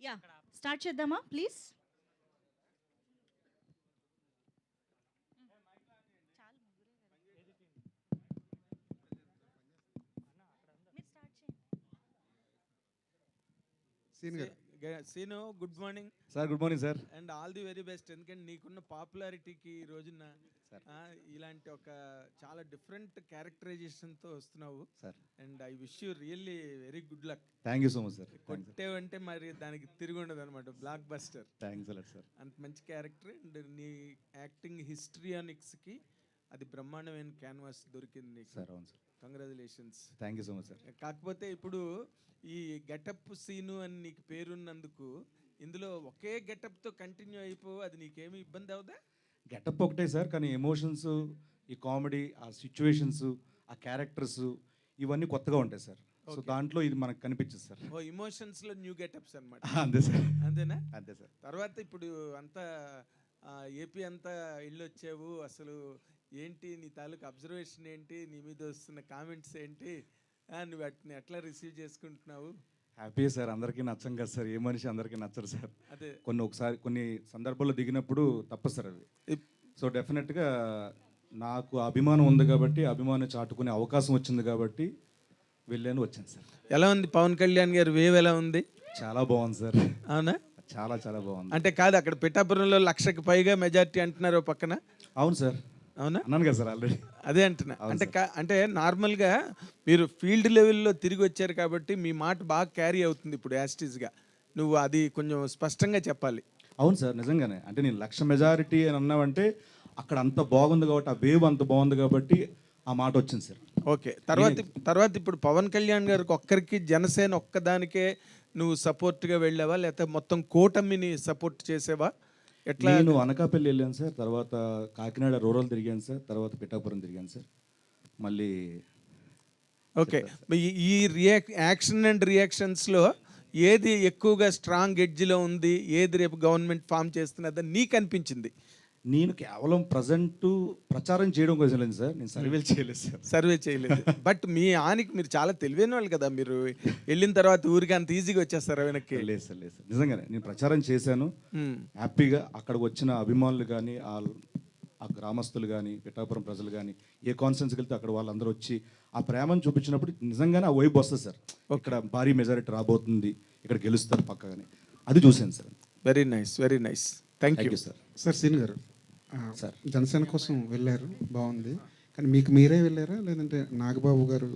యా, స్టార్ట్ చేద్దామా please. Seenu, good morning sir. Good morning sir. And all the very best. ఎందుకంటే నీకున్న పాపులారిటీకి ఈ రోజున ఇలాంటి ఒక చాలా డిఫరెంట్ క్యారెక్టరైజేషన్తో వస్తున్నావు sir. And I wish you really very good luck. Thank you so much sir. కొట్టేవంటే మరి దానికి తిరిగి ఉండదు అనమాట. Blockbuster. Thanks a lot sir. అంత మంచి క్యారెక్టర్ అండ్ నీ యాక్టింగ్ హిస్టరియానిక్స్కి అది బ్రహ్మాండమైన క్యాన్వాస్ దొరికింది నీకు సార్. అవును sir. Congratulations. Thank you so much sir. కాకపోతే ఇప్పుడు ఈ గెటప్ సీను అని నీకు పేరున్నందుకు ఇందులో ఒకే గెటప్తో కంటిన్యూ అయిపో, అది నీకేమి ఇబ్బంది అవుదా? గెటప్ ఒకటే సార్, కానీ ఎమోషన్స్, ఈ కామెడీ, ఆ సిచ్యువేషన్స్, ఆ క్యారెక్టర్స్ ఇవన్నీ కొత్తగా ఉంటాయి సార్. సో దాంట్లో ఇది మనకు కనిపించదు సార్. ఓ ఎమోషన్స్లో న్యూ గెటప్స్ అనమాట. అంతే సార్. అంతేనా? అంతే సార్. తర్వాత ఇప్పుడు అంతా ఏపీ అంతా ఇల్లు వచ్చావు, అసలు ఏంటి నీ తాలూకు అబ్జర్వేషన్ ఏంటి, నీ మీద వస్తున్న కామెంట్స్ ఏంటి, నువ్వు వాటిని ఎట్లా రిసీవ్ చేసుకుంటున్నావు? Happy sir. అందరికీ నచ్చం కదా సార్, ఏ మనిషి అందరికీ నచ్చరు సార్. అదే కొన్ని సందర్భాల్లో దిగినప్పుడు తప్పదు సార్ అవి. సో డెఫినెట్గా నాకు అభిమానం ఉంది కాబట్టి, అభిమానం చాటుకునే అవకాశం వచ్చింది కాబట్టి వెళ్ళాను, వచ్చాను సార్. ఎలా ఉంది పవన్ కళ్యాణ్ గారు వేవ్ ఎలా ఉంది? చాలా బాగుంది సార్. అవునా? చాలా చాలా బాగుంది. అంటే కాదు, అక్కడ పిఠాపురంలో 1,00,000కి పైగా మెజారిటీ అంటున్నారు పక్కన. అవును సార్. అవునా? అన్నాను కదా సార్ ఆల్రెడీ. అదే అంటున్నా. అంటే నార్మల్గా మీరు ఫీల్డ్ లెవెల్లో తిరిగి వచ్చారు కాబట్టి మీ మాట బాగా క్యారీ అవుతుంది ఇప్పుడు యాస్టీస్గా. నువ్వు అది కొంచెం స్పష్టంగా చెప్పాలి. అవును సార్, నిజంగానే. అంటే నేను 1,00,000 మెజారిటీ అని అన్నామంటే అక్కడ అంత బాగుంది కాబట్టి, ఆ వేవ్ అంత బాగుంది కాబట్టి ఆ మాట వచ్చింది సార్. ఓకే. తర్వాత ఇప్పుడు పవన్ కళ్యాణ్ గారికి ఒక్కరికి, జనసేన ఒక్కదానికే నువ్వు సపోర్ట్గా వెళ్ళావా, లేకపోతే మొత్తం కూటమిని సపోర్ట్ చేసేవా? ఎట్లా? నేను అనకాపల్లి వెళ్ళాను సార్, తర్వాత కాకినాడ రూరల్ తిరిగాను సార్, తర్వాత పిఠాపురం తిరిగాను సార్. మళ్ళీ ఓకే. ఈ యాక్షన్ అండ్ రియాక్షన్స్లో ఏది ఎక్కువగా స్ట్రాంగ్ ఎడ్జ్లో ఉంది, ఏది రేపు గవర్నమెంట్ ఫామ్ చేస్తున్నదని నీకు అనిపించింది? నేను కేవలం ప్రజెంట్ ప్రచారం చేయడం కోసం లేదు సార్, నేను సర్వేలు చేయలేదు సార్. సర్వే చేయలేదు. బట్ మీ ఆనికి మీరు చాలా తెలివైన వాళ్ళు కదా, మీరు వెళ్ళిన తర్వాత ఊరికి అంత ఈజీగా వచ్చేస్తారు వెనక్కి? లేదు సార్, లేదు సార్, నిజంగానే నేను ప్రచారం చేశాను హ్యాపీగా. అక్కడికి వచ్చిన అభిమానులు కానీ, ఆ గ్రామస్తులు కానీ, పిఠాపురం ప్రజలు కానీ, ఏ కాన్ఫరెన్స్కి వెళ్తే అక్కడ వాళ్ళందరూ వచ్చి ఆ ప్రేమను చూపించినప్పుడు నిజంగానే ఆ వైబ్ వస్తుంది సార్. ఇక్కడ భారీ మెజారిటీ రాబోతుంది, ఇక్కడ గెలుస్తారు పక్కగానే, అది చూశాను sir. Very nice, very nice. Thank you sir. Sir Seenu గారు, సార్ జనసేన కోసం వెళ్ళారు, బాగుంది. కానీ మీకు మీరే వెళ్ళారా, లేదంటే నాగబాబు గారు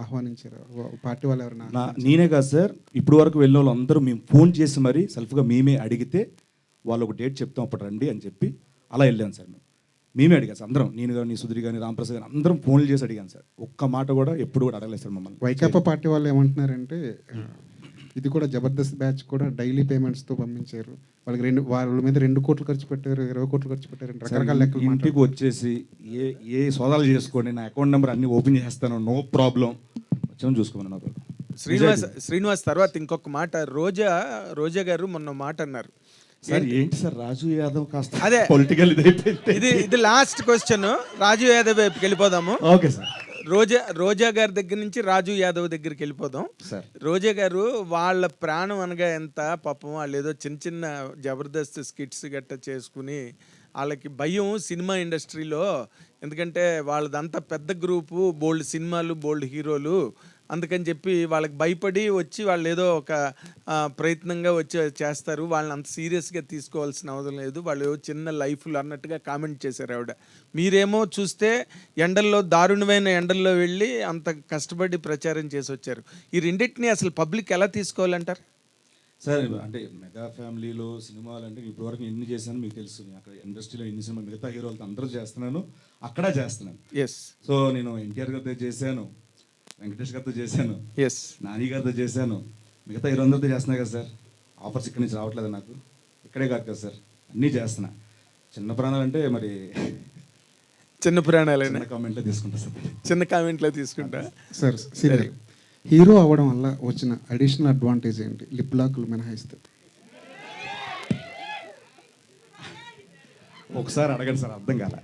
ఆహ్వానించారా? పార్టీ వాళ్ళు ఎవరైనా? నేనే కాదు సార్, ఇప్పుడు వరకు వెళ్ళిన వాళ్ళు అందరూ మేము ఫోన్ చేసి మరీ సెల్ఫ్గా మేమే అడిగితే వాళ్ళు ఒక డేట్ చెప్తాం అప్పుడు రండి అని చెప్పి అలా వెళ్ళాను సార్. మేమే అడిగాను సార్ అందరం, నేను కానీ, సుధీర్ కానీ, రాంప్రసాద్ కానీ అందరం ఫోన్లు చేసి అడిగాను సార్. ఒక్క మాట కూడా ఎప్పుడు కూడా అడగలేదు సార్ మమ్మల్ని. వైకాపా పార్టీ వాళ్ళు ఏమంటున్నారంటే ఇది కూడా జబర్దస్త్ బ్యాచ్ కూడా డైలీ పేమెంట్స్తో పంపించారు, వాళ్ళకి వాళ్ళ మీద 2 కోట్లు ఖర్చు పెట్టారు, 20 కోట్లు ఖర్చు పెట్టారు, రకరకాల లెక్కలు. ఇంటికి వచ్చేసి ఏ సోదాలు చేసుకోండి, నా అకౌంట్ నెంబర్ అన్ని ఓపెన్ చేస్తాను, నో ప్రాబ్లం, వచ్చాము చూసుకోమని నా ప్రాబ్లం. శ్రీనివాస్ తర్వాత ఇంకొక మాట, రోజా గారు మొన్న మాట అన్నారు సార్. ఏంటి సార్ రాజు యాదవ్ కాస్త అదే పొలిటికల్ ఇది లాస్ట్ క్వశ్చన్, రాజు యాదవ్ వైపుకి వెళ్ళిపోదాము. Okay sir. రోజా గారి దగ్గర నుంచి రాజు యాదవ్ దగ్గరికి వెళ్ళిపోదాం సార్. రోజా గారు వాళ్ళ ప్రాణం అనగా ఎంత పాపం, వాళ్ళు ఏదో చిన్న జబర్దస్త్ స్కిట్స్ గట్ట చేసుకుని వాళ్ళకి భయం సినిమా ఇండస్ట్రీలో, ఎందుకంటే వాళ్ళదంతా పెద్ద గ్రూపు, బోల్డ్ సినిమాలు, బోల్డ్ హీరోలు, అందుకని చెప్పి వాళ్ళకి భయపడి వచ్చి వాళ్ళు ఏదో ఒక ప్రయత్నంగా వచ్చి చేస్తారు, వాళ్ళని అంత సీరియస్గా తీసుకోవాల్సిన అవసరం లేదు, వాళ్ళు చిన్న లైఫ్లు అన్నట్టుగా కామెంట్ చేశారు ఆవిడ. మీరేమో చూస్తే ఎండల్లో, దారుణమైన ఎండల్లో వెళ్ళి అంత కష్టపడి ప్రచారం చేసి వచ్చారు. ఈ రెండింటిని అసలు పబ్లిక్ ఎలా తీసుకోవాలంటారు? సార్ అంటే మెగా ఫ్యామిలీలో సినిమాలు అంటే ఇప్పటివరకు ఎన్ని చేశాను మీకు తెలుసు. అక్కడ ఇండస్ట్రీలో ఎన్ని సినిమా మిగతా హీరోలతో అందరూ చేస్తున్నాను, అక్కడ చేస్తున్నాను. సో నేను ఎన్టీఆర్ గారితో చేశాను, వెంకటేష్ గారితో చేశాను, నాని గారితో చేశాను, మిగతా హీరోలందరితో చేస్తున్నాయి కదా సార్. ఆఫర్స్ ఇక్కడి నుంచి రావట్లేదు నాకు, ఇక్కడే కాదు కదా సార్, అన్నీ చేస్తున్నా. చిన్న ప్రాణాలు అంటే మరి చిన్న ప్రాణాలైనా కామెంట్లో తీసుకుంటా సార్, చిన్న కామెంట్లో తీసుకుంటా సార్. హీరో అవ్వడం వల్ల వచ్చిన అడిషనల్ అడ్వాంటేజ్ ఏంటి, లిప్ లాక్లు మినహాయిస్తే? ఒకసారి అడగండి సార్, అర్థం కాల.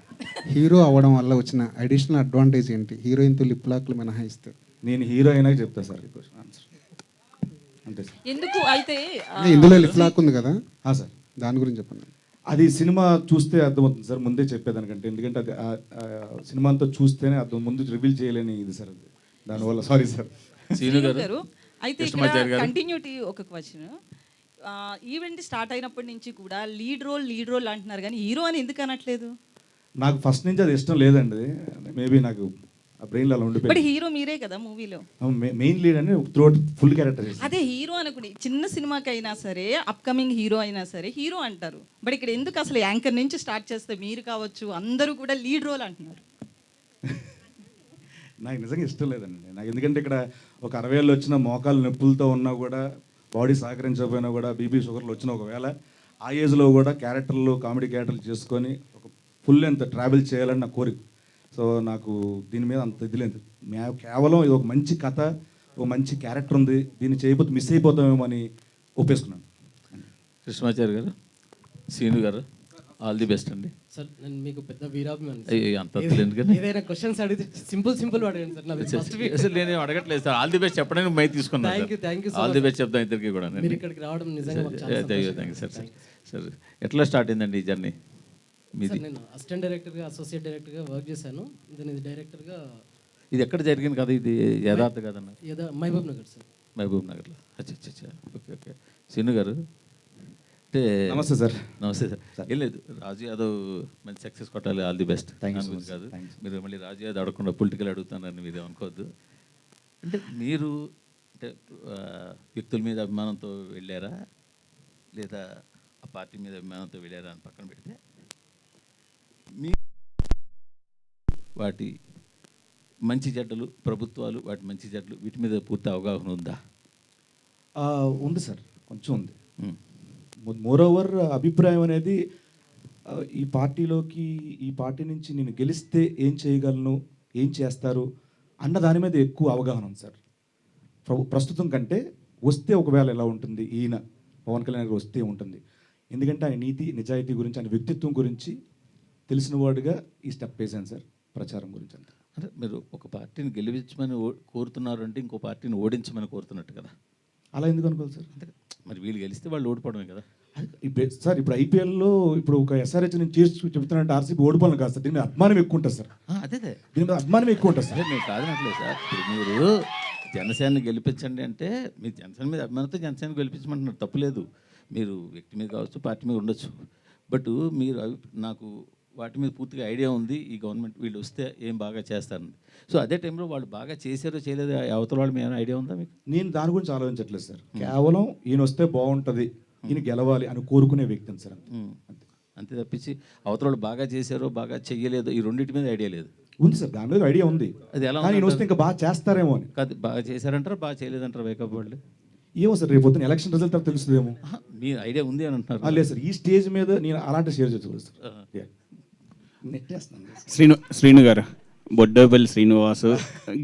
హీరో అవ్వడం వల్ల వచ్చిన అడిషనల్ అడ్వాంటేజ్ ఏంటి, హీరోయిన్తో లిప్ లాక్లు మినహాయిస్తే? నేను హీరో అయినా చెప్తా సార్ ఆన్సర్, అంతే సార్. ఎందుకు అయితే ఇందులో లిప్ లాక్ ఉంది కదా సార్, దాని గురించి చెప్పండి. అది సినిమా చూస్తే అర్థమవుతుంది సార్, ముందే చెప్పేదానికంటే, ఎందుకంటే అది సినిమా అంతా చూస్తేనే అర్థం, ముందు రివీల్ చేయలేని ఇది సార్ అది, దానివల్ల సారీ సార్. సీను గారు అయితే ఇక్కడ కంటిన్యూటీ ఒక క్వశ్చన్, ఈవెంట్ స్టార్ట్ అయినప్పటి నుంచి కూడా లీడ్ రోల్ అంటున్నారు కానీ హీరో అని ఎందుకు అనట్లేదు? నాకు ఫస్ట్ నుంచి అది ఇష్టం లేదండి, మేబీ నాకు ఆ బ్రెయిన్లో అలా ఉండిపోయింది. బట్ హీరో మీరే కదా మూవీలో, మెయిన్ లీడ్ అని త్రూఅవుట్ ఫుల్ క్యారెక్టర్. అదే హీరో అనుకుని చిన్న సినిమాకైనా సరే, అప్కమింగ్ హీరో అయినా సరే హీరో అంటారు, బట్ ఇక్కడ ఎందుకు అసలు యాంకర్ నుంచి స్టార్ట్ చేస్తే మీరు కావచ్చు అందరూ కూడా లీడ్ రోల్ అంటున్నారు? నాకు నిజంగా ఇష్టం లేదండి నాకు, ఎందుకంటే ఇక్కడ ఒక 60 ఏళ్ళు వచ్చిన మోకాలు నొప్పులతో ఉన్నా కూడా బాడీ సహకరించకపోయినా కూడా బీపీ షుగర్లు వచ్చిన ఒకవేళ ఆ ఏజ్లో కూడా క్యారెక్టర్లు కామెడీ క్యారెక్టర్లు చేసుకొని ఒక ఫుల్ లెంత్ ట్రావెల్ చేయాలని నా కోరిక. సో నాకు దీని మీద అంత ఇది లేదు. కేవలం ఇది ఒక మంచి కథ, ఒక మంచి క్యారెక్టర్ ఉంది, దీన్ని చేయకపోతే మిస్ అయిపోతామేమో అని ఒప్పేసుకున్నాను. కృష్ణమాచారి గారు, సీను గారు, ఆల్ ది బెస్ట్ అండి. సార్ నేను మీకు పెద్ద వీరాభిమాని. అంత ఎందుకని ఏదైనా క్వశ్చన్స్ అడిగితే సింపుల్ అడగండి సార్. నాకు ఫస్ట్ అసలు నేను అడగట్లేదు సార్. ఆల్ ది బెస్ట్ చెప్పడానికి మై తీసుకున్నాను. Thank you all the best చెప్తాం ఇద్దరికి కూడా. మీరు ఇక్కడికి రావడం నిజంగా మాకు చాలా థ్యాంక్ యూ సార్. సార్ ఎట్లా స్టార్ట్ అయిందండి ఈ జర్నీ మీది? నేను అసిస్టెంట్ డైరెక్టర్గా, అసోసియేట్ డైరెక్టర్గా వర్క్ చేశాను. నేను ఇది డైరెక్టర్గా. ఇది ఎక్కడ జరిగింది కదా? ఇది యథార్థ కదన్న? మహబూబ్ నగర్ సార్. మహబూబ్ నగర్లో. అచ్చా. ఓకే. సీను గారు అంటే నమస్తే సార్. నమస్తే సార్. ఏం లేదు, రాజు యాదవ్ మంచి సక్సెస్ కొట్టాలి. All the best. Thank you కాదు, మీరు మళ్ళీ రాజు యాదవ్ అడగకుండా పొలిటికల్ అడుగుతానని మీరు అనుకోవద్దు. అంటే మీరు అంటే వ్యక్తుల మీద అభిమానంతో వెళ్ళారా, లేదా ఆ పార్టీ మీద అభిమానంతో వెళ్ళారా అని పక్కన పెడితే మీ వాటి మంచి చెడ్డలు, ప్రభుత్వాలు వాటి మంచి చెడ్డలు, వీటి మీద పూర్తి అవగాహన ఉందా? ఉంది సార్, కొంచెం ఉంది. మోరోవర్ అభిప్రాయం అనేది ఈ పార్టీలోకి, ఈ పార్టీ నుంచి నేను గెలిస్తే ఏం చేయగలను, ఏం చేస్తారు అన్న దాని మీద ఎక్కువ అవగాహన ఉంది సార్. ప్రస్తుతం కంటే వస్తే ఒకవేళ ఎలా ఉంటుంది, ఈయన పవన్ కళ్యాణ్ గారు వస్తే ఉంటుంది. ఎందుకంటే ఆయన నీతి నిజాయితీ గురించి, ఆయన వ్యక్తిత్వం గురించి తెలిసిన వాడుగా ఈ స్టెప్ వేసాను సార్, ప్రచారం గురించి అంతా. అంటే మీరు ఒక పార్టీని గెలిపించమని కోరుతున్నారు అంటే ఇంకో పార్టీని ఓడించమని కోరుతున్నట్టు కదా? అలా ఎందుకు అనుకోవాలి సార్? మరి వీళ్ళు గెలిస్తే వాళ్ళు ఓడిపోవడమే కదా సార్. ఇప్పుడు ఐపీఎల్లో ఇప్పుడు ఒక ఎస్ఆర్హెచ్ నేను చేసి చెప్తున్నానంటే ఆర్సీబీ ఓడిపోవాలి కాదు సార్, దీని మీద అభిమానం ఎక్కువ ఉంటుంది సార్. అదే దీని మీద అభిమానం ఎక్కువ ఉంటుంది సార్. నేను కాదనట్లేదు సార్. ఇప్పుడు మీరు జనసేనని గెలిపించండి అంటే మీరు జనసేన మీద అభిమానంతో జనసేన గెలిపించమంటున్నారు, తప్పులేదు. మీరు వ్యక్తి మీద కావచ్చు, పార్టీ మీద ఉండొచ్చు. బట్ మీరు నాకు వాటి మీద పూర్తిగా ఐడియా ఉంది, ఈ గవర్నమెంట్ వీళ్ళు వస్తే ఏం బాగా చేస్తారని. సో అదే టైంలో వాళ్ళు బాగా చేశారో చేయలేదో అవతల వాళ్ళు ఏమైనా ఐడియా ఉందా మీకు? నేను దాని గురించి ఆలోచించట్లేదు సార్. కేవలం ఈయన వస్తే బాగుంటుంది, ఈయన గెలవాలి అని కోరుకునే వ్యక్తిని సార్. అంతే తప్పించి అవతల వాళ్ళు బాగా చేశారో బాగా చెయ్యలేదో ఈ రెండింటి మీద ఐడియా లేదు. ఉంది సార్, దాని మీద ఐడియా ఉంది. అది ఎలా ఈయన వస్తే ఇంకా బాగా చేస్తారేమో అని. కాదు, బాగా చేశారంటారా బాగా చేయలేదంటారా వేకప్ వాళ్ళు? ఏమో సార్, రేపు పొద్దున ఎలక్షన్ రిజల్ట్ తర్వాత తెలుస్తుందేమో. మీ ఐడియా ఉంది అని అంటున్నారు. లేదు సార్, ఈ స్టేజ్ మీద నేను అలాంటి షేర్ చేసుకోలేదు సార్. శ్రీను గారు, బొడ్డోపల్లి శ్రీనివాసు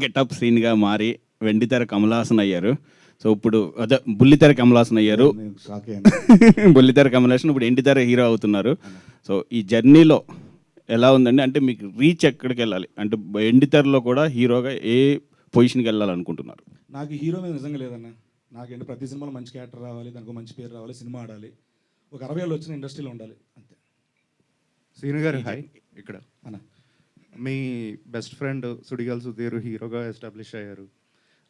గెటప్ శ్రీనిగా మారి వెండితెర కమలాసన్ అయ్యారు. సో ఇప్పుడు అదే బుల్లితెర కమలాసన్ అయ్యారు. బుల్లితెర కమలాసన్ ఇప్పుడు ఎండితెర హీరో అవుతున్నారు. సో ఈ జర్నీలో ఎలా ఉందండి? అంటే మీకు రీచ్ ఎక్కడికి వెళ్ళాలి అంటే ఎండితెరలో కూడా హీరోగా ఏ పొజిషన్కి వెళ్ళాలనుకుంటున్నారు? నాకు హీరో మీద నిజంగా లేదన్న. నాకేంటి ప్రతి సినిమాలో మంచి క్యారెక్టర్ రావాలి, దానికి మంచి పేరు రావాలి, సినిమా ఆడాలి, ఒక 60 ఏళ్ళు వచ్చిన ఇండస్ట్రీలో ఉండాలి, అంతే. సీను గారు హాయ్. ఇక్కడ అన్న మీ బెస్ట్ ఫ్రెండ్ సుడిగాల్ సుధీర్ హీరోగా ఎస్టాబ్లిష్ అయ్యారు.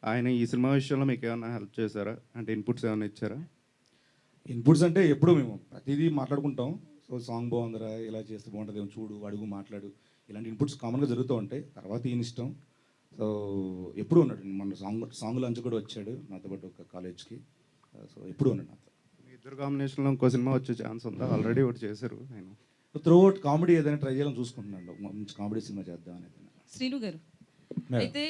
ఆయన ఈ సినిమా విషయంలో మీకు ఏమైనా హెల్ప్ చేశారా? అంటే ఇన్పుట్స్ ఏమైనా ఇచ్చారా? ఇన్పుట్స్ అంటే ఎప్పుడు మేము ప్రతిదీ మాట్లాడుకుంటాం. సో సాంగ్ బాగుందిరా, ఇలా చేస్తే బాగుంటుంది, ఏమో చూడు, అడుగు, మాట్లాడు, ఇలాంటి ఇన్పుట్స్ కామన్గా జరుగుతూ ఉంటాయి. తర్వాత ఈయన ఇష్టం. సో ఎప్పుడు ఉన్నాడు, మన సాంగ్ లాంచ్ కూడా వచ్చాడు నాతో పాటు ఒక కాలేజ్కి. సో ఎప్పుడు ఉన్నాడు నాతో. మీ ఇద్దరు కాంబినేషన్లో ఇంకో సినిమా వచ్చే ఛాన్స్ ఉందా? ఆల్రెడీ ఒకటి చేశారు. నేను త్రూఅవుట్ కామెడీ ఏదైనా ట్రై చేయాలని చూసుకుంటున్నాను, మంచి కామెడీ సినిమా చేద్దాం అనేది. శ్రీను గారు, అయితే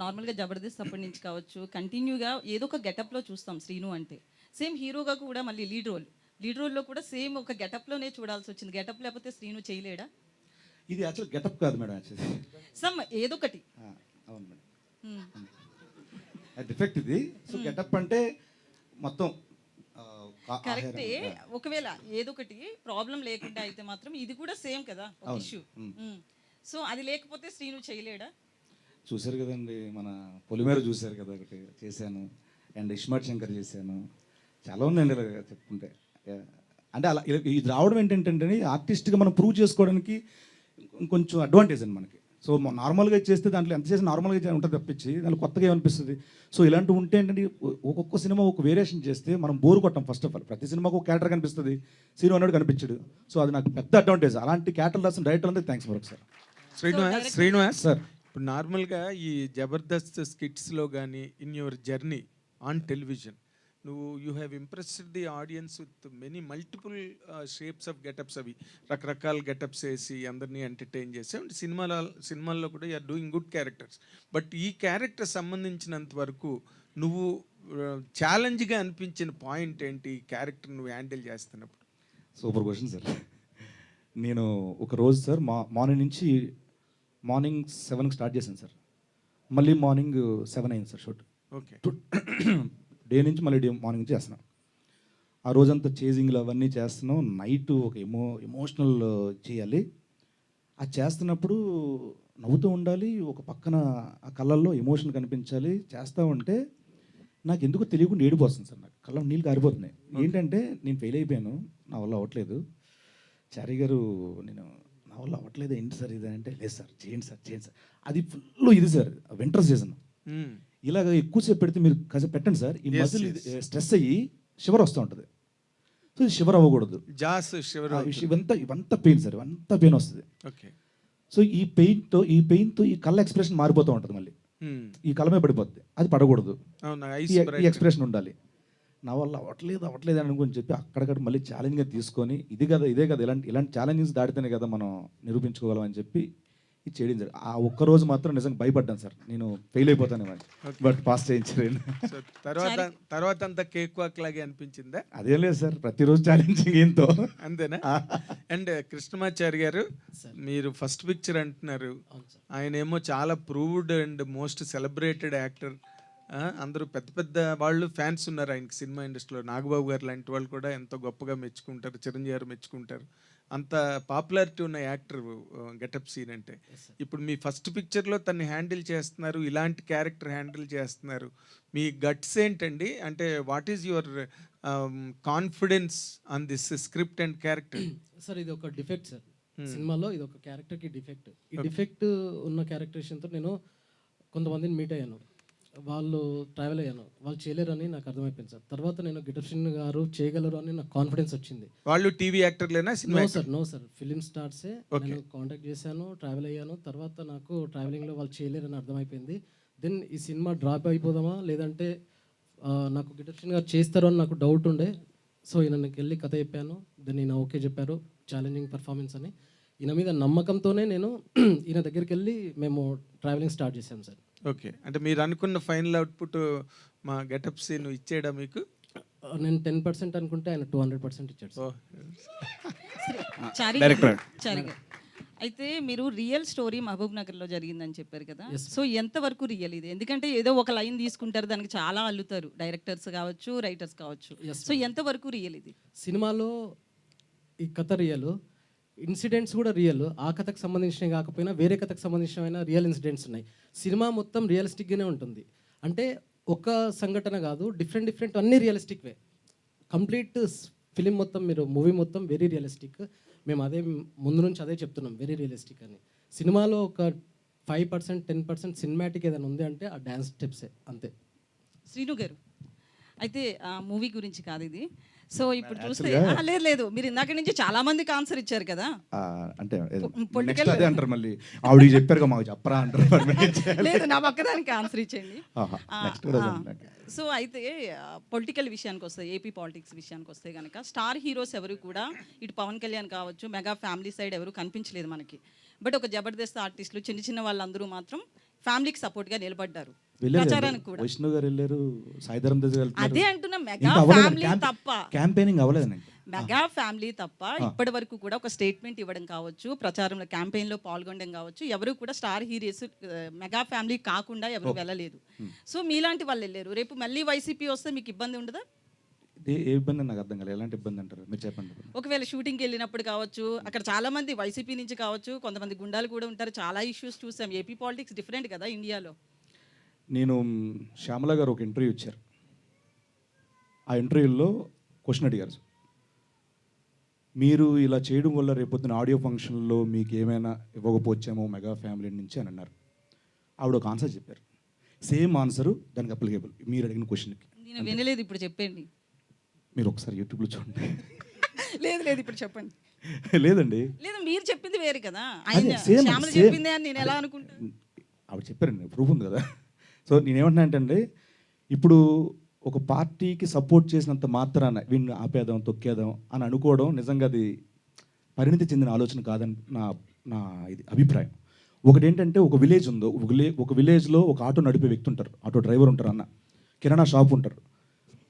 నార్మల్గా జబర్దస్త్ అప్పటి నుంచి కావచ్చు కంటిన్యూగా ఏదో ఒక గెటప్లో చూస్తాం శ్రీను అంటే. సేమ్ హీరోగా కూడా మళ్ళీ లీడ్ రోల్లో కూడా సేమ్ ఒక గెటప్లోనే చూడాల్సి వచ్చింది. గెటప్ లేకపోతే శ్రీను చేయలేడా? ఇది యాక్చువల్ గెటప్ కాదు మేడం, యాక్చువల్లీ సమ్ ఏదో ఒకటి. అవును మేడం, డిఫెక్ట్ ఇది. సో గెటప్ అంటే మొత్తం కరెక్టే. ఒకవేళ ఏదో ఒకటి ప్రాబ్లం లేకుండా అయితే మాత్రం ఇది కూడా సేమ్ కదా ఒక ఇష్యూ. సో అది లేకపోతే శ్రీను చేయలేడా? చూశారు కదండి, మన పొలిమేర చూశారు కదా, ఒకటి చేశాను. అండ్ ఇస్మార్ట్ శంకర్ చేశాను. చాలా ఉందండి ఇలా చెప్పుకుంటే. అంటే అలా ఇది రావడం ఏంటంటే ఆర్టిస్ట్గా మనం ప్రూవ్ చేసుకోవడానికి కొంచెం అడ్వాంటేజ్ అండి మనకి. సో నార్మల్గా చేస్తే దాంట్లో ఎంత చేసి నార్మల్గా ఉంటుంది తప్పించి దాంట్లో కొత్తగా ఏమనిపిస్తుంది. సో ఇలాంటివి ఉంటే ఏంటంటే ఒక్కొక్క సినిమా ఒక వేరియేషన్ చేస్తే మనం బోర్ కొట్టాం. ఫస్ట్ ఆఫ్ ఆల్ ప్రతి సినిమాకు ఒక క్యారెక్టర్ కనిపిస్తుంది, హీరో అన్నాడు కనిపించాడు. సో అది నాకు పెద్ద అడ్వాంటేజ్. అలాంటి క్యారెక్టర్ రాసిన డైరెక్టర్ అందరికీ thanks for sir. Srinivas sir, ఇప్పుడు నార్మల్గా ఈ జబర్దస్త్ స్కిట్స్లో కానీ in your journey on television you have impressed the audience with many multiple shapes of getups. అవి రకరకాల గెటప్స్ వేసి అందరినీ ఎంటర్టైన్ చేసి అండ్ సినిమాల్లో కూడా you are doing good characters. But ఈ క్యారెక్టర్ సంబంధించినంత వరకు నువ్వు ఛాలెంజ్గా అనిపించిన పాయింట్ ఏంటి క్యారెక్టర్ నువ్వు హ్యాండిల్ చేస్తున్నప్పుడు? Super question sir. నేను ఒక రోజు సార్ మార్నింగ్ 7కి స్టార్ట్ చేశాను సార్. మళ్ళీ మార్నింగ్ 7 అయింది సార్ షూట్. ఓకే. డే నుంచి మళ్ళీ మార్నింగ్ నుంచి చేస్తున్నాం. ఆ రోజంతా చేజింగ్లు అవన్నీ చేస్తున్నాం. నైట్ ఒక ఎమోషనల్ చేయాలి. అది చేస్తున్నప్పుడు నవ్వుతూ ఉండాలి, ఒక పక్కన ఆ కళ్ళల్లో ఎమోషన్ కనిపించాలి. చేస్తూ ఉంటే నాకు ఎందుకు తెలియకుండా ఏడుపు వస్తుంది సార్. నాకు కళ్ళ నీళ్ళు కారిపోతున్నాయి. ఏంటంటే నేను ఫెయిల్ అయిపోయాను, నా వల్ల అవ్వట్లేదు. చారీ గారు నేను నా వల్ల అవ్వట్లేదు ఏంటి సార్ ఇది అంటే, లేదు సార్ చేయండి సార్. అది ఫుల్ ఇది సార్ వింటర్ సీజన్. ఇలాగ ఎక్కువసేపు పెడితే మీరు కాసేపు పెట్టండి సార్, ఈ మజిల్ స్ట్రెస్ అయ్యి షివర్ వస్తూ ఉంటుంది. సో ఇది షివర్ అవ్వకూడదు. ఇవంతా పెయిన్ సార్, ఇవంతా పెయిన్ వస్తుంది. ఓకే. సో ఈ పెయిన్తో ఈ కళ్ళ ఎక్స్ప్రెషన్ మారిపోతూ ఉంటుంది. మళ్ళీ ఈ కళ్ళమే పడిపోతుంది, అది పడకూడదు. ఈ ఎక్స్ప్రెషన్ ఉండాలి. నా వల్ల అవ్వట్లేదు అనుకుని చెప్పి అక్కడక్కడ మళ్ళీ ఛాలెంజ్గా తీసుకొని ఇదే కదా ఇలాంటి ఛాలెంజెస్ దాటితేనే కదా మనం నిరూపించుకోగలం అని చెప్పి ఇది చేయడం జరిగింది. ఆ ఒక్కరోజు మాత్రం నిజంగా భయపడ్డాను సార్, నేను ఫెయిల్ అయిపోతాను అని. బట్ పాస్ చేయించారు. తర్వాత అంతా కేక్ వాక్ లాగే అనిపించిందా? అదేం లేదు సార్, ప్రతిరోజు ఛాలెంజింగ్ ఏంతో. అంతేనా? అండ్ కృష్ణమాచారి గారు, మీరు ఫస్ట్ పిక్చర్ అంటున్నారు, ఆయన ఏమో చాలా proved and most celebrated actor. అందరూ పెద్ద పెద్ద వాళ్ళు ఫ్యాన్స్ ఉన్నారు ఆయనకి సినిమా ఇండస్ట్రీలో. నాగబాబు గారు లాంటి వాళ్ళు కూడా ఎంతో గొప్పగా మెచ్చుకుంటారు, చిరంజీవి గారు మెచ్చుకుంటారు. అంత పాపులారిటీ ఉన్న యాక్టర్ గెటప్ సీన్ అంటే. ఇప్పుడు మీ ఫస్ట్ పిక్చర్లో తన్ని హ్యాండిల్ చేస్తున్నారు, ఇలాంటి క్యారెక్టర్ హ్యాండిల్ చేస్తున్నారు. మీ గట్స్ ఏంటండి? అంటే what is your confidence on this script and character? Sir ఇది ఒక డిఫెక్ట్ సార్ సినిమాలో, ఇది ఒక క్యారెక్టర్కి డిఫెక్ట్. ఈ డిఫెక్ట్ ఉన్న క్యారెక్టరేషన్తో నేను కొంతమందిని మీట్ అయ్యాను, వాళ్ళు ట్రావెల్ అయ్యాను, వాళ్ళు చేయలేరని నాకు అర్థమైపోయింది సార్. తర్వాత నేను గిటప్షన్ గారు చేయగలరు అని నాకు కాన్ఫిడెన్స్ వచ్చింది. వాళ్ళు టీవీ యాక్టర్లేనా? నో సార్ ఫిలిం స్టార్సే. నేను కాంటాక్ట్ చేశాను, ట్రావెల్ అయ్యాను. తర్వాత నాకు ట్రావెలింగ్లో వాళ్ళు చేయలేరని అర్థమైపోయింది. దెన్ ఈ సినిమా డ్రాప్ అయిపోదామా లేదంటే నాకు గిటప్షన్ గారు చేస్తారు అని నాకు డౌట్ ఉండే. సో ఈయనకి వెళ్ళి కథ చెప్పాను. దెన్ ఈయన ఓకే చెప్పారు, ఛాలెంజింగ్ పర్ఫార్మెన్స్ అని. ఈయన మీద నమ్మకంతోనే నేను ఈయన దగ్గరికి వెళ్ళి మేము ట్రావెలింగ్ స్టార్ట్ చేశాం సార్. ఓకే. అంటే మీరు అనుకున్న ఫైనల్ అవుట్పుట్ మా గెటప్ సీన్ ఇచ్చేయడా మీకు? నేను 10% అనుకుంటే ఆయన 200% ఇచ్చాడు. అయితే మీరు రియల్ స్టోరీ మహబూబ్ నగర్లో జరిగిందని చెప్పారు కదా, సో ఎంతవరకు రియల్ ఇది? ఎందుకంటే ఏదో ఒక లైన్ తీసుకుంటారు, దానికి చాలా అల్లుతారు డైరెక్టర్స్ కావచ్చు, రైటర్స్ కావచ్చు. సో ఎంతవరకు రియల్ ఇది? సినిమాలో ఈ కథ రియల్, ఇన్సిడెంట్స్ కూడా రియల్. ఆ కథకు సంబంధించినవి కాకపోయినా వేరే కథకు సంబంధించిన రియల్ ఇన్సిడెంట్స్ ఉన్నాయి. సినిమా మొత్తం రియలిస్టిక్గానే ఉంటుంది. అంటే ఒక సంఘటన కాదు, డిఫరెంట్ అన్నీ రియలిస్టిక్ వే. కంప్లీట్ ఫిలిం మొత్తం, మీరు మూవీ మొత్తం వెరీ రియలిస్టిక్. మేము అదే ముందు నుంచి అదే చెప్తున్నాం, వెరీ రియలిస్టిక్ అని. సినిమాలో ఒక 5% 10% సినిమాటిక్ ఏదైనా ఉంది అంటే ఆ డ్యాన్స్ స్టెప్సే, అంతే. శ్రీను గారు, అయితే ఆ మూవీ గురించి కాదు ఇది. సో ఇప్పుడు చూస్తే లేదు మీరు ఇందాక నుంచి చాలా మందికి ఆన్సర్ ఇచ్చారు కదా, అంటే అదే అంటారు మళ్ళీ ఆవిడ చెప్పారు మాకు చెప్పరా అంటారు. లేదు నా పక్కదానికి ఆన్సర్ ఇచ్చేయండి. సో అయితే పొలిటికల్ విషయానికి వస్తే, ఏపీ పాలిటిక్స్ విషయానికి వస్తే కనుక స్టార్ హీరోస్ ఎవరు కూడా ఇటు పవన్ కళ్యాణ్ కావచ్చు, మెగా ఫ్యామిలీ సైడ్ ఎవరు కనిపించలేదు మనకి. బట్ ఒక జబర్దస్త్ ఆర్టిస్టులు చిన్న వాళ్ళందరూ మాత్రం ఫ్యామిలీకి సపోర్ట్గా నిలబడ్డారు. ప్రచారానికి కూడా విష్ణు గారు వెళ్ళారు, సాయిధరం తేజ్ గారు. అదే అంటున్నా, మెగా ఫ్యామిలీ తప్ప క్యాంపెయినింగ్ అవ్వలేదండి. మెగా ఫ్యామిలీ తప్ప ఇప్పటి వరకు కూడా ఒక స్టేట్మెంట్ ఇవ్వడం కావచ్చు, ప్రచారంలో క్యాంపెయిన్లో పాల్గొనడం కావచ్చు, ఎవరు కూడా స్టార్ హీరోస్ మెగా ఫ్యామిలీ కాకుండా ఎవరు వెళ్ళలేదు. సో మీలాంటి వాళ్ళు వెళ్ళారు. రేపు మళ్ళీ వైసీపీ వస్తే మీకు ఇబ్బంది ఉండదా? ఏ ఇబ్బంది నాకు అర్థం కాలేదు. ఎలాంటి ఇబ్బంది అంటారు మీరు చెప్పండి. ఒకవేళ షూటింగ్కి వెళ్ళినప్పుడు కావచ్చు, అక్కడ చాలా మంది వైసీపీ నుంచి కావచ్చు, కొంతమంది గుండాలు కూడా ఉంటారు, చాలా ఇష్యూస్ చూసాం. ఏపీ పాలిటిక్స్ డిఫరెంట్ కదా ఇండియాలో. నేను శ్యామల గారు ఒక ఇంటర్వ్యూ ఇచ్చారు. ఆ ఇంటర్వ్యూలో క్వశ్చన్ అడిగారు, మీరు ఇలా చేయడం వల్ల రేపొద్దున ఆడియో ఫంక్షన్లో మీకు ఏమైనా ఇవ్వకపోవచ్చేమో మెగా ఫ్యామిలీ నుంచి అని అన్నారు. ఆవిడ ఒక ఆన్సర్ చెప్పారు, సేమ్ ఆన్సరు దానికి అప్లికేబుల్ మీరు అడిగిన క్వశ్చన్కి. నేను వినలేదు, ఇప్పుడు చెప్పండి. మీరు ఒకసారి యూట్యూబ్లో చూడండి. లేదు ఇప్పుడు చెప్పండి. లేదండి, లేదు మీరు చెప్పింది వేరు కదా, ఆయన శ్యామల చెప్పింది అని నేను ఎలా అనుకుంటాను? ఆవిడ చెప్పారండి, ప్రూఫ్ ఉంది కదా. సో నేనేమంటున్నా అంటే, ఇప్పుడు ఒక పార్టీకి సపోర్ట్ చేసినంత మాత్రాన వీడిని ఆపేద్దాం, తొక్కేద్దాం అని అనుకోవడం నిజంగా అది పరిణితి చెందిన ఆలోచన కాదని నా ఇది అభిప్రాయం. ఒకటి ఏంటంటే, ఒక విలేజ్ ఉందో, ఒక విలేజ్లో ఒక ఆటో నడిపే వ్యక్తి ఉంటారు, ఆటో డ్రైవర్ ఉంటారు అన్న. కిరాణా షాప్ ఉంటారు,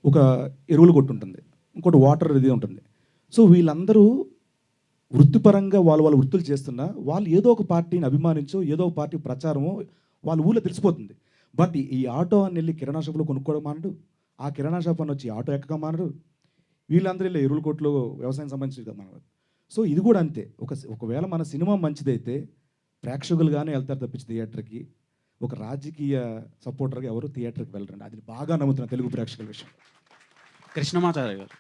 ఒక ఎరువులు కొట్టు ఉంటుంది, ఇంకోటి వాటర్ ఇది ఉంటుంది. సో వీళ్ళందరూ వృత్తిపరంగా వాళ్ళ వృత్తులు చేస్తున్నా వాళ్ళు ఏదో ఒక పార్టీని అభిమానించో ఏదో ఒక పార్టీ ప్రచారమో వాళ్ళ ఊళ్ళో తెలిసిపోతుంది. బట్ ఈ ఆటో అని వెళ్ళి కిరాణా షాప్లో కొనుక్కోవడం మానడు, ఆ కిరాణా షాప్ అని వచ్చి ఆటో ఎక్కక మానడు, వీళ్ళందరూ వెళ్ళి ఎరువుల కొట్లో వ్యవసాయం సంబంధించి మన. సో ఇది కూడా అంతే. ఒకవేళ మన సినిమా మంచిదైతే ప్రేక్షకులుగానే వెళ్తారు తప్పించి థియేటర్కి. ఒక రాజకీయ సపోర్టర్గా ఎవరు థియేటర్కి వెళ్ళరండి. అది బాగా నమ్ముతున్నా తెలుగు ప్రేక్షకుల విషయం. కృష్ణమాచార్య గారు,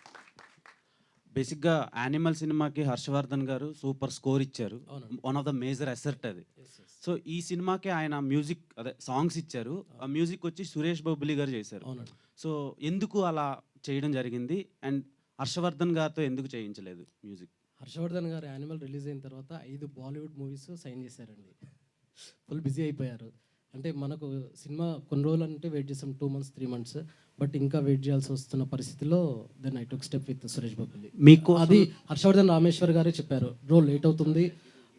బేసిక్గా యానిమల్ సినిమాకి హర్షవర్ధన్ గారు సూపర్ స్కోర్ ఇచ్చారు, one of the major asset అది. సో ఈ సినిమాకి ఆయన మ్యూజిక్ అదే సాంగ్స్ ఇచ్చారు, ఆ మ్యూజిక్ వచ్చి సురేష్ బొబ్బిలి గారు చేశారు. సో ఎందుకు అలా చేయడం జరిగింది అండ్ హర్షవర్ధన్ గారితో ఎందుకు చేయించలేదు మ్యూజిక్? హర్షవర్ధన్ గారు యానిమల్ రిలీజ్ అయిన తర్వాత 5 బాలీవుడ్ మూవీస్ సైన్ చేశారండి. ఫుల్ బిజీ అయిపోయారు. అంటే మనకు సినిమా కొన్ని రోజులు అంటే వెయిట్ చేసాం, 2 months 3 months, బట్ ఇంకా వెయిట్ చేయాల్సి వస్తున్న పరిస్థితిలో then I took step with Suresh Bobbili. మీకు అది హర్షవర్ధన్ రామేశ్వర్ గారే చెప్పారు, బ్రో లేట్ అవుతుంది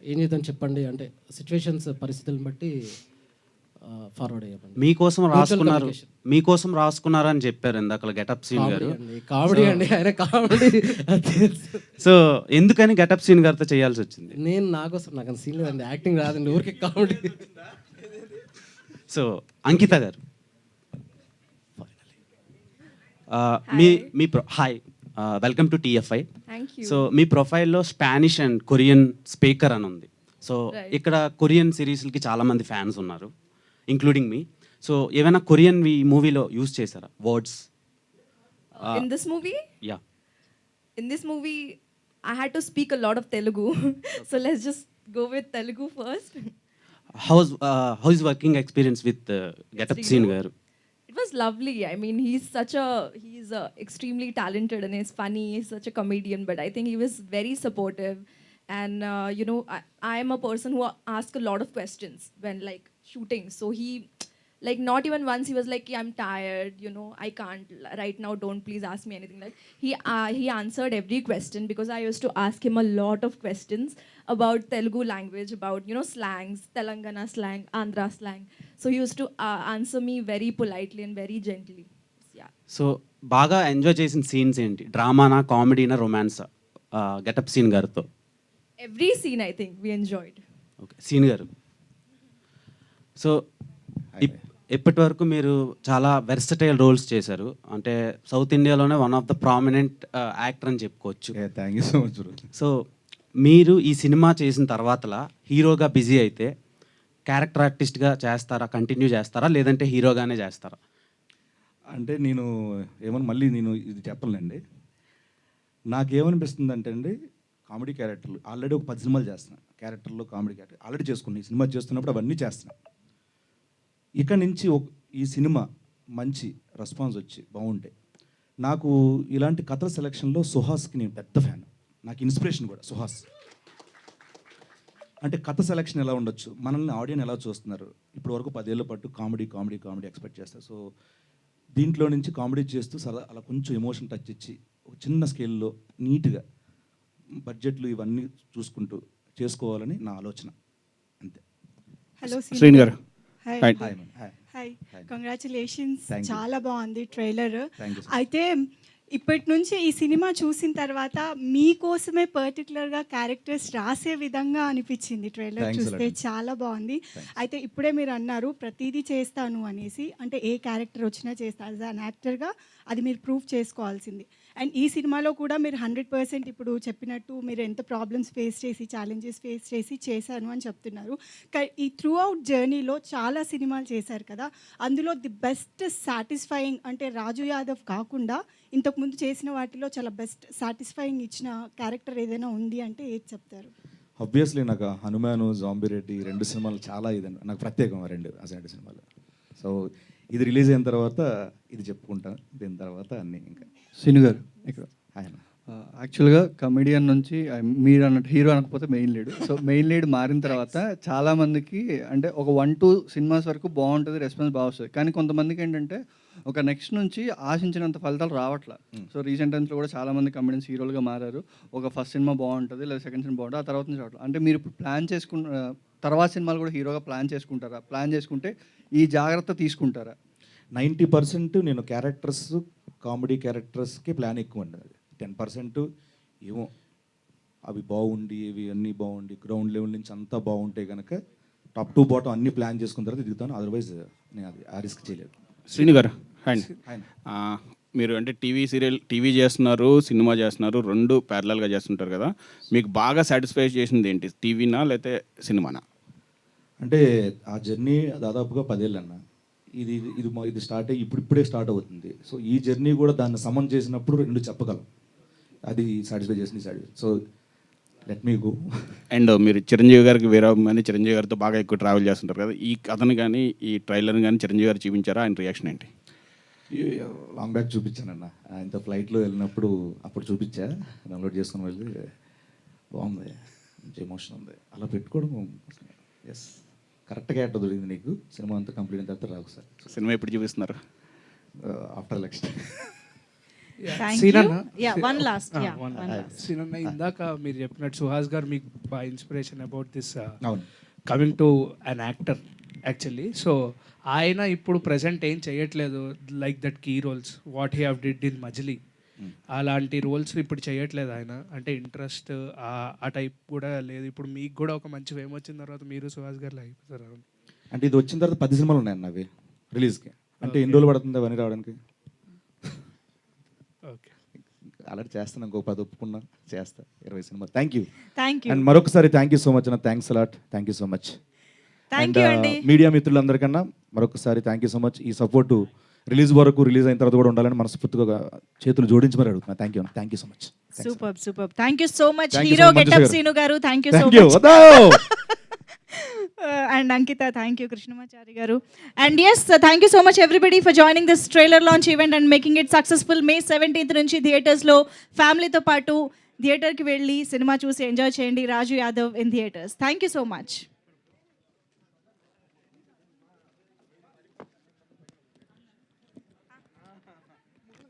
ఏం చేద్దాం చెప్పండి అంటే సిచ్యువేషన్స్ పరిస్థితులను బట్టి ఫార్వర్డ్ అయ్యామండి. మీకోసం రాసుకున్నారని చెప్పారు ఇందాక గెటప్ సీన్ గారు. కామెడీ అండి ఆయన, కామెడీ. సో ఎందుకని గెటప్ సీన్ గారితో చేయాల్సి వచ్చింది? నేను నాకోసం నాకు సీన్ లేదండి, యాక్టింగ్ రాదండి, ఊరికే కామెడీ. సో అంకిత గారు, hi, welcome to TFI. So మీ ప్రొఫైల్లో స్పానిష్ అండ్ కొరియన్ స్పీకర్ అని ఉంది. సో ఇక్కడ కొరియన్ సిరీస్లకి చాలామంది ఫ్యాన్స్ ఉన్నారు, ఇంక్లూడింగ్ మీ. సో ఏమైనా కొరియన్ మూవీలో యూజ్ చేశారా words? In this movie? Yeah. In this movie, I had to speak a lot of Telugu. So let's just go with Telugu first. How is working experience with Getup Scene garu? It was lovely. I mean, he's extremely talented and he's funny. He's such a comedian, but I think he was very supportive. And I am a person who asks a lot of questions when like shooting. So he, like, not even once he was like, I'm tired, I can't right now, don't please ask me anything. Like he answered every question, because I used to ask him a lot of questions about Telugu language, about slangs, Telangana slang, Andhra slang. So he used to answer me very politely and very gently. Yeah. So baga enjoy చేసిన scenes ఏంటి? డ్రామానా, కామెడీనా, రొమాన్సా Getup Seenu గారితో? Every scene I think we enjoyed. Okay, Seenu గారు. So ఇప్పటి వరకు మీరు చాలా వెర్సటైల్ రోల్స్ చేశారు, అంటే సౌత్ ఇండియాలోనే one of the prominent actor అని చెప్పుకోవచ్చు. Thank you so much. So మీరు ఈ సినిమా చేసిన తర్వాతలా హీరోగా బిజీ అయితే క్యారెక్టర్ ఆర్టిస్ట్గా చేస్తారా, కంటిన్యూ చేస్తారా, లేదంటే హీరోగానే చేస్తారా? అంటే నేను మళ్ళీ ఇది చెప్పలేండి. నాకేమనిపిస్తుంది అంటే అండి, కామెడీ క్యారెక్టర్లు ఆల్రెడీ ఒక 10 సినిమాలు చేస్తున్నాను, క్యారెక్టర్లో కామెడీ క్యారెక్టర్ ఆల్రెడీ చేసుకున్నాను. ఈ సినిమా చేస్తున్నప్పుడు అవన్నీ చేస్తున్నాను. ఇక నుంచి ఈ సినిమా మంచి రెస్పాన్స్ వచ్చి బాగుంటే, నాకు ఇలాంటి కథల సెలక్షన్లో సుహాస్కి నేను పెద్ద ఫ్యాన్, నాకు ఇన్స్పిరేషన్ కూడా సుహాస్. అంటే కథ సెలక్షన్ ఎలా ఉండొచ్చు, మనల్ని ఆడియన్స్ ఎలా చూస్తున్నారు, ఇప్పటి వరకు 10 ఏళ్ళ పాటు కామెడీ కామెడీ కామెడీ ఎక్స్పెక్ట్ చేస్తారు. సో దీంట్లో నుంచి కామెడీ చేస్తూ అలా కొంచెం ఎమోషన్ టచ్ ఇచ్చి ఒక చిన్న స్కేల్లో నీట్గా బడ్జెట్లు ఇవన్నీ చూసుకుంటూ చేసుకోవాలని నా ఆలోచన, అంతే. హలో శ్రీని గారు, హాయ్, కంగ్రాచులేషన్స్. చాలా బాగుంది ట్రైలర్. అయితే ఇప్పటి నుంచి ఈ సినిమా చూసిన తర్వాత మీకోసమే పర్టికులర్గా క్యారెక్టర్స్ రాసే విధంగా అనిపించింది ట్రైలర్ చూస్తే. చాలా బాగుంది. అయితే ఇప్పుడే మీరు అన్నారు ప్రతిదీ చేస్తాను అనేసి, అంటే ఏ క్యారెక్టర్ వచ్చినా చేస్తాను యాజ్ అన్ యాక్టర్గా, అది మీరు ప్రూవ్ చేసుకోవాల్సింది. అండ్ ఈ సినిమాలో కూడా మీరు 100% ఇప్పుడు చెప్పినట్టు మీరు ఎంత ప్రాబ్లమ్స్ ఫేస్ చేసి ఛాలెంజెస్ ఫేస్ చేసి చేశాను అని చెప్తున్నారు. ఈ త్రూ అవుట్ జర్నీలో చాలా సినిమాలు చేశారు కదా, అందులో ది బెస్ట్ సాటిస్ఫైయింగ్ అంటే రాజు యాదవ్ కాకుండా ఇంతకుముందు చేసిన వాటిలో చాలా బెస్ట్ సాటిస్ఫైయింగ్ ఇచ్చిన క్యారెక్టర్ ఏదైనా ఉంది అంటే ఏది చెప్తారు? ఆబ్వియస్లీ నాకు హనుమాను, జాంబిరెడ్డి 2 సినిమాలు చాలా ఇదండి, నాకు ప్రత్యేకం 2 సినిమాలు. సో ఇది రిలీజ్ అయిన తర్వాత ఇది చెప్పుకుంటాను, దీని తర్వాత అన్నీ. ఇంకా శ్రీను గారు ఇక్కడ యాక్చువల్గా కమెడియన్ నుంచి మీరు అన్నట్టు హీరో అనకపోతే main lead. So main lead మారిన తర్వాత చాలామందికి అంటే ఒక 1-2 సినిమాస్ వరకు బాగుంటుంది, రెస్పాన్స్ బాగా వస్తుంది. కానీ కొంతమందికి ఏంటంటే ఒక నెక్స్ట్ నుంచి ఆశించినంత ఫలితాలు రావట్లా. సో రీసెంట్ టైమ్స్లో కూడా చాలామంది కమెడియన్స్ హీరోలుగా మారారు. ఒక ఫస్ట్ సినిమా బాగుంటుంది లేదా సెకండ్ సినిమా బాగుంటుంది, ఆ తర్వాత నుంచి రావట్లేదు. అంటే మీరు ప్లాన్ తర్వాత సినిమాలు కూడా హీరోగా ప్లాన్ చేసుకుంటారా? ప్లాన్ చేసుకుంటే ఈ జాగ్రత్త తీసుకుంటారా? 90% నేను క్యారెక్టర్స్, కామెడీ క్యారెక్టర్స్కి ప్లాన్ ఎక్కువ అండి. 10% ఏమో అవి బాగుండి, ఇవి అన్నీ బాగుండి, గ్రౌండ్ లెవెల్ నుంచి అంతా బాగుంటే కనుక టాప్ టు బాటం అన్నీ ప్లాన్ చేసుకున్న తర్వాత దిగుతాను. అదర్వైజ్ నేను అది ఆ రిస్క్ చేయలేదు. శ్రీను గారు మీరు అంటే టీవీ చేస్తున్నారు, సినిమా చేస్తున్నారు, 2 ప్యారలల్గా చేస్తుంటారు కదా, మీకు బాగా సాటిస్ఫై చేసింది ఏంటి, టీవీనా లేకపోతే సినిమానా? అంటే ఆ జర్నీ దాదాపుగా 10 ఏళ్ళు అన్న. ఇది స్టార్ట్ అయ్యి ఇప్పుడే స్టార్ట్ అవుతుంది. సో ఈ జర్నీ కూడా దాన్ని సమన్ చేసినప్పుడు 2 చెప్పగలం. అది సాటిస్ఫై చేసింది. So let me go. And మీరు చిరంజీవి గారికి వేరే కానీ చిరంజీవి గారితో బాగా ఎక్కువ ట్రావెల్ చేస్తుంటారు కదా, ఈ కథను కానీ ఈ ట్రైలర్ని కానీ చిరంజీవి గారు చూపించారా? ఆయన రియాక్షన్ ఏంటి? లాంగ్ బ్యాక్ చూపించానన్న. ఆయనతో ఫ్లైట్లో వెళ్ళినప్పుడు అప్పుడు చూపించా, డౌన్లోడ్ చేసుకుని వెళ్ళి బాగుంది, మంచి ఎమోషన్ ఉంది. అలా పెట్టుకోవడం ఎస్ కరెక్ట్ క్యారెక్టర్ దొరికింది నీకు. సినిమా అంతా కంప్లీట్ అయిన తర్వాత రాకు సార్. సినిమా ఎప్పుడు చూపిస్తున్నారు? After election. సీనన్న, ఇందాక మీరు చెప్పినట్టు సుహాస్ గారు మీకు బాగా ఇన్స్పిరేషన్ అబౌట్ దిస్ అవును coming to an actor actually. So ఆయన ఇప్పుడు ప్రజెంట్ ఏం చేయట్లేదు, like that key roles what he have did in Majili, అలాంటి రోల్స్ ఇప్పుడు చేయట్లేదు ఆయన. అంటే ఇంట్రెస్ట్ ఆ టైప్ కూడా లేదు. ఇప్పుడు మీకు కూడా ఒక మంచి ఫేమ్ వచ్చిన తర్వాత మీరు సుహాస్ గారు అయిపోతారు. అంటే ఇది వచ్చిన తర్వాత 10 సినిమాలు ఉన్నాయన్న అవి రిలీజ్కి. అంటే ఎన్ని రోజులు పడుతుంది అవన్నీ రావడానికి? ఓకే, అలాంటి చేస్తాను. ఇంకో 10 ఒప్పుకున్నా చేస్తా, 20 సినిమాలు. Thank you. అండ్ మరొకసారి థ్యాంక్ యూ సో మచ్ అన్న. Thanks a lot. Thank you so much. And media మిత్రులందరికన్నా మరొకసారి థ్యాంక్ యూ సో మచ్. ఈ సపోర్టు రిలీజ్ అయిన తర్వాత కూడా ఉండాలని మనస్ఫూర్తిగా చేతులు జోడించి మరి అడుగుతున్నా. Thank you so much. Super. Thank you so much hero getup Seenu గారు. Thank you so much. And Ankita, thank you Krishnamachari garu. And yes, thank you so much everybody for joining this trailer launch event and making it successful. May 17th nunchi theaters lo family tho paatu theater ki velli cinema choose enjoy cheyandi. Raju Yadav in theaters. Thank you so much.